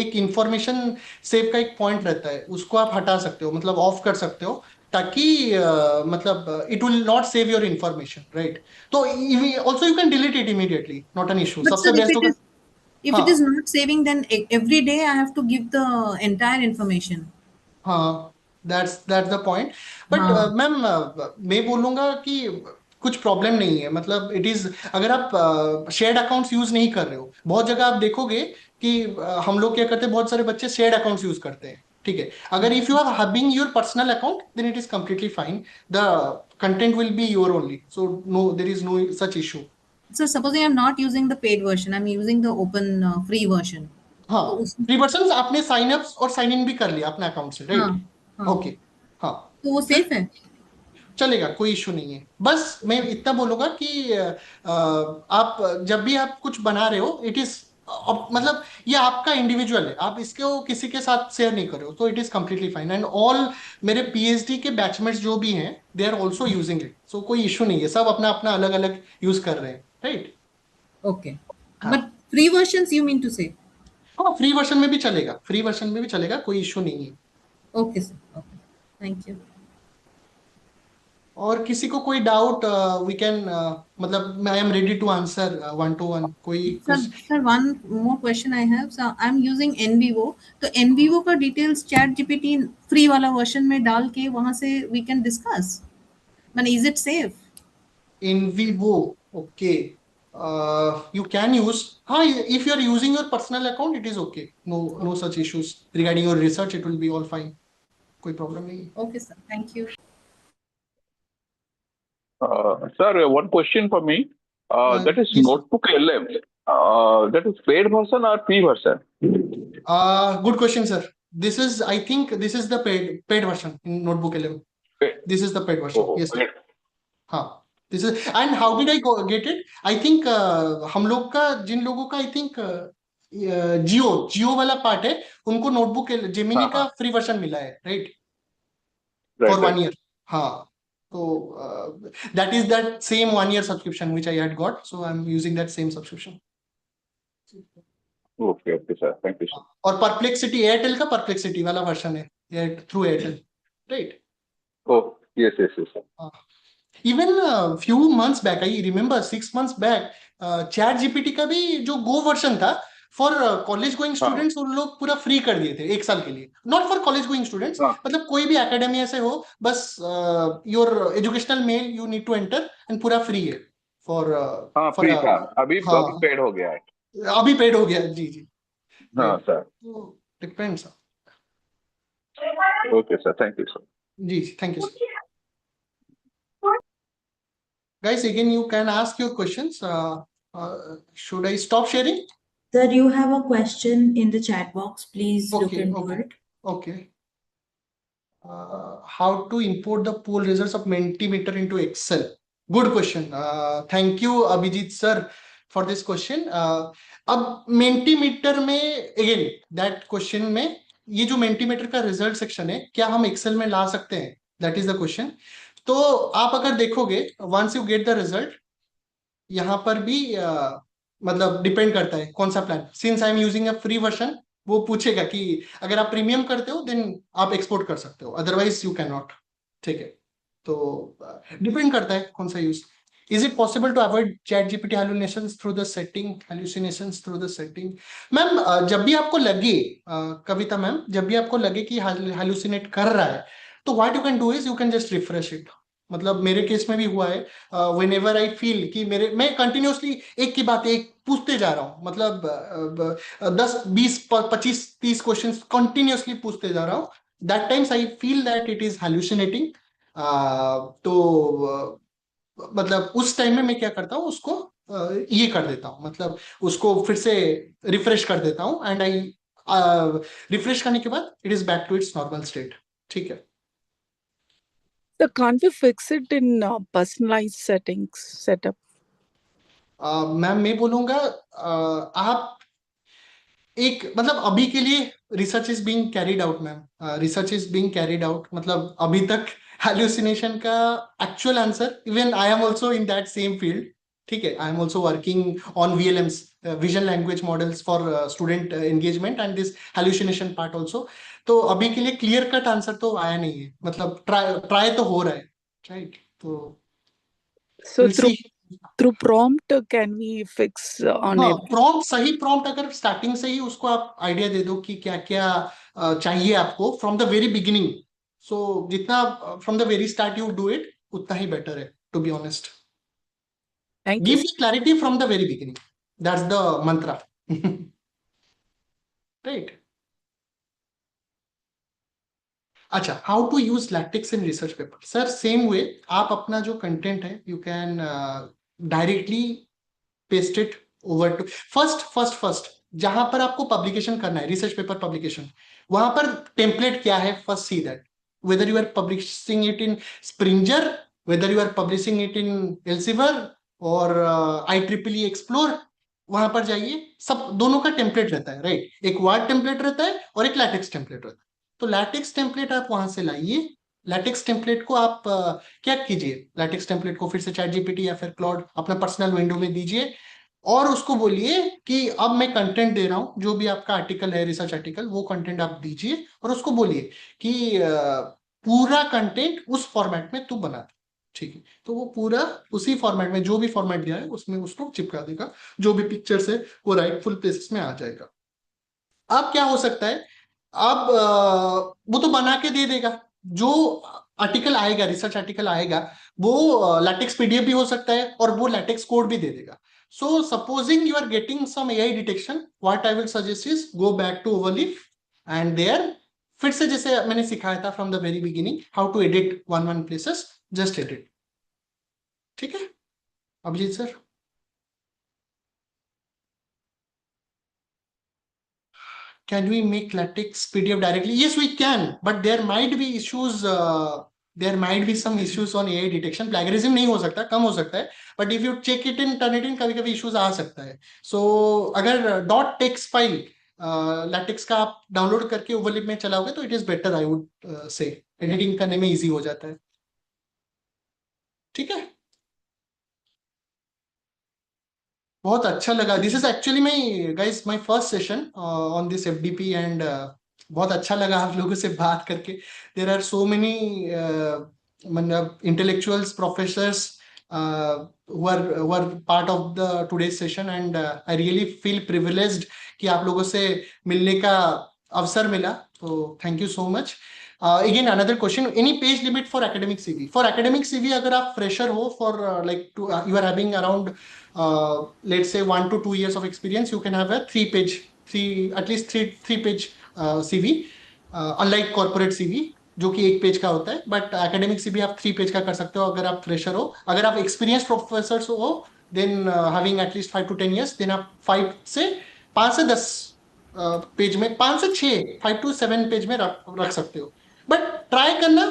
एक information save का एक पॉइंट रहता है, उसको आप हटा सकते हो, मतलब ऑफ कर सकते हो, ताकि मतलब it will not save your information, right? तो also you can delete it immediately, not an issue. But sir, सबसे बेस्ट होगा. if it हाँ is not saving, then every day I have to give the entire information. हाँ, that's the point. But हाँ. Ma'am, मैं बोलूंगा कि कुछ problem नहीं है, मतलब इट इज, अगर आप शेयर्ड अकाउंट्स यूज नहीं कर रहे हो, बहुत जगह आप देखोगे कि हम लोग क्या करते हैं, बहुत सारे बच्चे शेयर्ड अकाउंट्स यूज करते हैं, ठीक है? अगर if you are having your personal account then it is completely fine. The content will be your only, so no, there is no such issue. So supposing I'm not using the paid version, I'm using the open free version. हाँ, तो उस free version आपने sign up और sign in भी कर लिया अपने account से, हाँ राइट? हाँ, ओके. हाँ, तो वो फिर सेफ है. चलेगा, कोई इशू नहीं है. बस मैं इतना बोलूंगा कि आप जब भी आप कुछ बना रहे हो, इट इज मतलब ये आपका इंडिविजुअल है, आप इसको किसी के साथ शेयर नहीं कर रहे हो, तो it is completely fine. And all मेरे पीएचडी के बैचमेट्स जो भी हैं, they are also using it, so कोई इशू नहीं है. सब अपना अपना अलग अलग यूज कर रहे हैं, राइट? Okay. हाँ But free versions you mean to say? हाँ, फ्री वर्जन में भी चलेगा, फ्री वर्जन में भी चलेगा, कोई इशू नहीं है. Okay, sir. Okay. Thank you. और किसी को कोई डाउट, वी कैन, मतलब I am ready to answer 1-to-1. कोई Sir, कुछ. one more question I have. So I'm using NVivo. तो NVivo का details chat GPT free वाला version में डाल के वहाँ से we can discuss. मैंने is it safe? In vivo, okay. You can use. If you are using your personal account, it is okay. No such issues regarding your research. It will be all fine. कोई problem नहीं. Okay, sir. Thank you. Sir, one question for me. That is Yes. Notebook LM. That is paid version or free version? Good question, sir. This is, I think, this is the paid version in Notebook LM. Paid. This is the paid version. Oh, Yes, sir. paid. हाँ, this is. And how did I get it? I think हम लोग का, जिन लोगों का, I think जियो वाला part है, उनको notebook Gemini का फ्री वर्जन मिला है, right? Right, For 1 right. year. हाँ, तो that is that same 1 year subscription which I had got, so I'm using that same subscription. Okay, sir. Thank you, sir. और perplexity, Airtel का perplexity वाला version है, through Airtel, right? Oh, yes, sir. Even few months back, I remember 6 months back, chat GPT का भी जो गो version था, for college going हाँ students उन लोग पूरा फ्री कर दिए थे 1 साल के लिए, not for college going students, हाँ मतलब कोई भी एकेडमिया से हो, बस your educational mail you need to enter and पूरा फ्री है फॉर हाँ फॉर फ्री था, अभी हाँ पेड हो गया है। अभी पेड हो गया, जी जी, हाँ right. सर, तो depends, okay sir, thank you sir. जी thank you sir. Guys, again, you can ask your questions. Should I stop sharing? Sir, you have a question in the chat box. Please look Okay, into okay, it. okay. How to import the poll results of Mentimeter into Excel? Good question. Thank you, Abhijit sir, for this question. अब Mentimeter में again that question में ये जो Mentimeter का result section है, क्या हम Excel में ला सकते हैं? That is the question. तो आप अगर देखोगे, once you get the result, यहाँ पर भी मतलब डिपेंड करता है कौन सा plan. Since I am using a free version, वो पूछेगा कि अगर आप प्रीमियम करते हो देन आप एक्सपोर्ट कर सकते हो, अदरवाइज यू कैन नॉट। ठीक है, तो डिपेंड करता है कौन सा use. Is it possible to avoid ChatGPT hallucinations through the setting? Ma'am, जब भी आपको लगे, कविता मैम, जब भी आपको लगे कि hallucinate कर रहा है, तो what you can do is you can just refresh it. मतलब मेरे केस में भी हुआ है, वेन एवर आई फील कि मैं कंटिन्यूसली एक की बात एक पूछते जा रहा हूँ, मतलब 10 20 25 30 क्वेश्चन कंटिन्यूसली पूछते जा रहा हूँ, that times I feel that it is hallucinating. तो मतलब उस टाइम में मैं क्या करता हूँ, उसको ये कर देता हूँ, मतलब उसको फिर से रिफ्रेश कर देता हूँ, एंड आई रिफ्रेश करने के बाद it is back to its normal state. ठीक है। So can't we fix it in personalized setup? Ma'am मैं बोलूंगा, आप एक मतलब अभी के लिए research is being carried out ma'am, research is being carried out, मतलब अभी तक hallucination का actual answer, even I am also in that same field. ठीक है, I am also working on VLMs, vision language models for student engagement and this hallucination part also. तो अभी के लिए क्लियर कट आंसर तो आया नहीं है, मतलब ट्राई तो हो रहा है, राइट? तो So we'll see. through prompt can we fix on हाँ, it? प्रॉम्प्ट, सही प्रॉम्प्ट अगर स्टार्टिंग से ही उसको आप आइडिया दे दो कि क्या क्या चाहिए आपको from the very beginning, so जितना from the very start you do it, उतना ही बेटर है, to be honest. Thank give you. The clarity from the very beginning, that's the mantra. Right. अच्छा, how to use LaTeX in research paper? Sir same way, आप अपना जो content है you can directly paste it over to first जहां पर आपको publication करना है, रिसर्च पेपर पब्लिकेशन, वहां पर टेम्पलेट क्या है, first see that, whether you are publishing it in Springer, whether you are publishing it in Elsevier और IEEE एक्सप्लोर, वहां पर जाइए, सब दोनों का टेम्पलेट रहता है, राइट? एक वर्ड टेम्पलेट रहता है और एक लैटेक्स टेम्पलेट रहता है। तो लैटेक्स टेम्पलेट आप वहां से लाइए, लैटेक्स टेम्पलेट को आप क्या कीजिए, लैटेक्स टेम्पलेट को फिर से चैट जीपीटी या फिर क्लाउड अपना पर्सनल विंडो में दीजिए, और उसको बोलिए कि अब मैं कंटेंट दे रहा हूं, जो भी आपका आर्टिकल है, रिसर्च आर्टिकल, वो कंटेंट आप दीजिए, और उसको बोलिए कि पूरा कंटेंट उस फॉर्मेट में तू बना दे। ठीक है, तो वो पूरा उसी फॉर्मेट में, जो भी फॉर्मेट दिया है उसमें उसको चिपका देगा, जो भी पिक्चर्स है वो राइटफुल प्लेसेस में आ जाएगा। अब क्या हो सकता है, अब वो तो बना के दे देगा, जो आर्टिकल आएगा, रिसर्च आर्टिकल आएगा, वो लैटेक्स PDF भी हो सकता है, और वो लैटेक्स कोड भी दे देगा। So supposing you are getting some AI detection, what I will suggest is go back to Overleaf, and there फिर से जैसे मैंने सिखाया था from the very beginning, how to edit one places, just edit. ठीक है Abhijit sir? Can we make LaTeX PDF directly? Yes, we can, but there might be issues. There might be some issues on AI detection. Plagiarism नहीं हो सकता, कम हो सकता है, but if you check it in Turnitin, कभी-कभी issues आ सकता है। So अगर .text file LaTeX का आप डाउनलोड करके ओवरलिप में चलाओगे तो it is better, I would say, editing करने में easy हो जाता है। ठीक है, बहुत अच्छा लगा। This is actually my guys my first session on this FDP, and बहुत अच्छा लगा आप लोगों से बात करके। देर आर सो मेनी मतलब intellectuals, professors who are part of the today's session, and I really feel privileged कि आप लोगों से मिलने का अवसर मिला. तो thank you so much. Again, another question: any page limit for academic CV? For academic CV, अगर आप fresher हो, for you are having around let's say 1 to 2 years of experience, you can have a at least three page CV, unlike corporate CV जो कि 1 page का होता है. But academic CV आप 3 page का कर सकते हो अगर आप फ्रेशर हो. अगर आप एक्सपीरियंस प्रोफेसर हो, then having at least 5 to 10 years, then आप 5 से 10 पेज में, 5 से 6, 5 to 7 पेज में रख सकते हो. बट ट्राई करना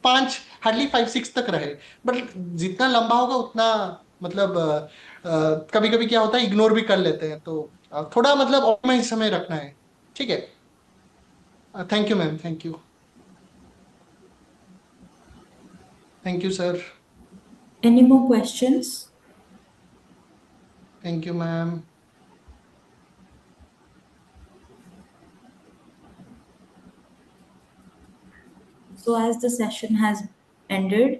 5, हार्डली 5-6 तक रहे. बट जितना लंबा होगा उतना मतलब कभी कभी क्या होता है, इग्नोर भी कर लेते हैं. तो थोड़ा मतलब ऑप्टिमाइज समय रखना है. ठीक है. Thank you ma'am. Thank you. Thank you, sir. Any more questions? Thank you, ma'am. So as the session has ended,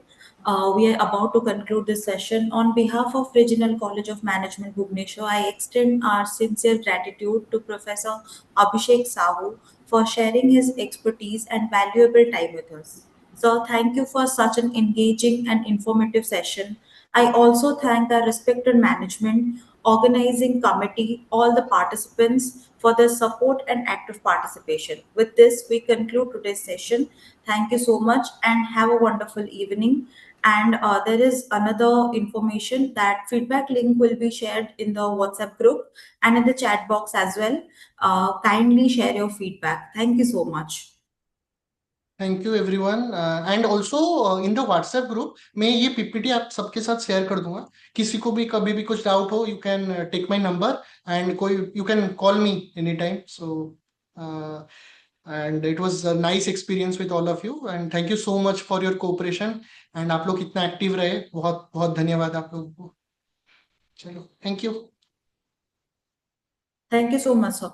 we are about to conclude this session. On behalf of Regional College of Management, Bhubaneswar, I extend our sincere gratitude to Professor Abhishek Sahu for sharing his expertise and valuable time with us. So thank you for such an engaging and informative session. I also thank our respected management, organizing committee, all the participants for their support and active participation. With this, we conclude today's session. Thank you so much and have a wonderful evening. And there is another information that feedback link will be shared in the WhatsApp group and in the chat box as well. Kindly share your feedback. Thank you so much. Thank you everyone. And also in the WhatsApp group मैं ये PPT आप सबके साथ share कर दूंगा. किसी को भी कभी भी कुछ डाउट हो, you can take my number and you can call me any time. So and it was a nice experience with all of you, and thank you so much for your cooperation. And आप लोग इतना active रहे, बहुत बहुत धन्यवाद आप लोगों को. चलो, thank you. Thank you so much, sir.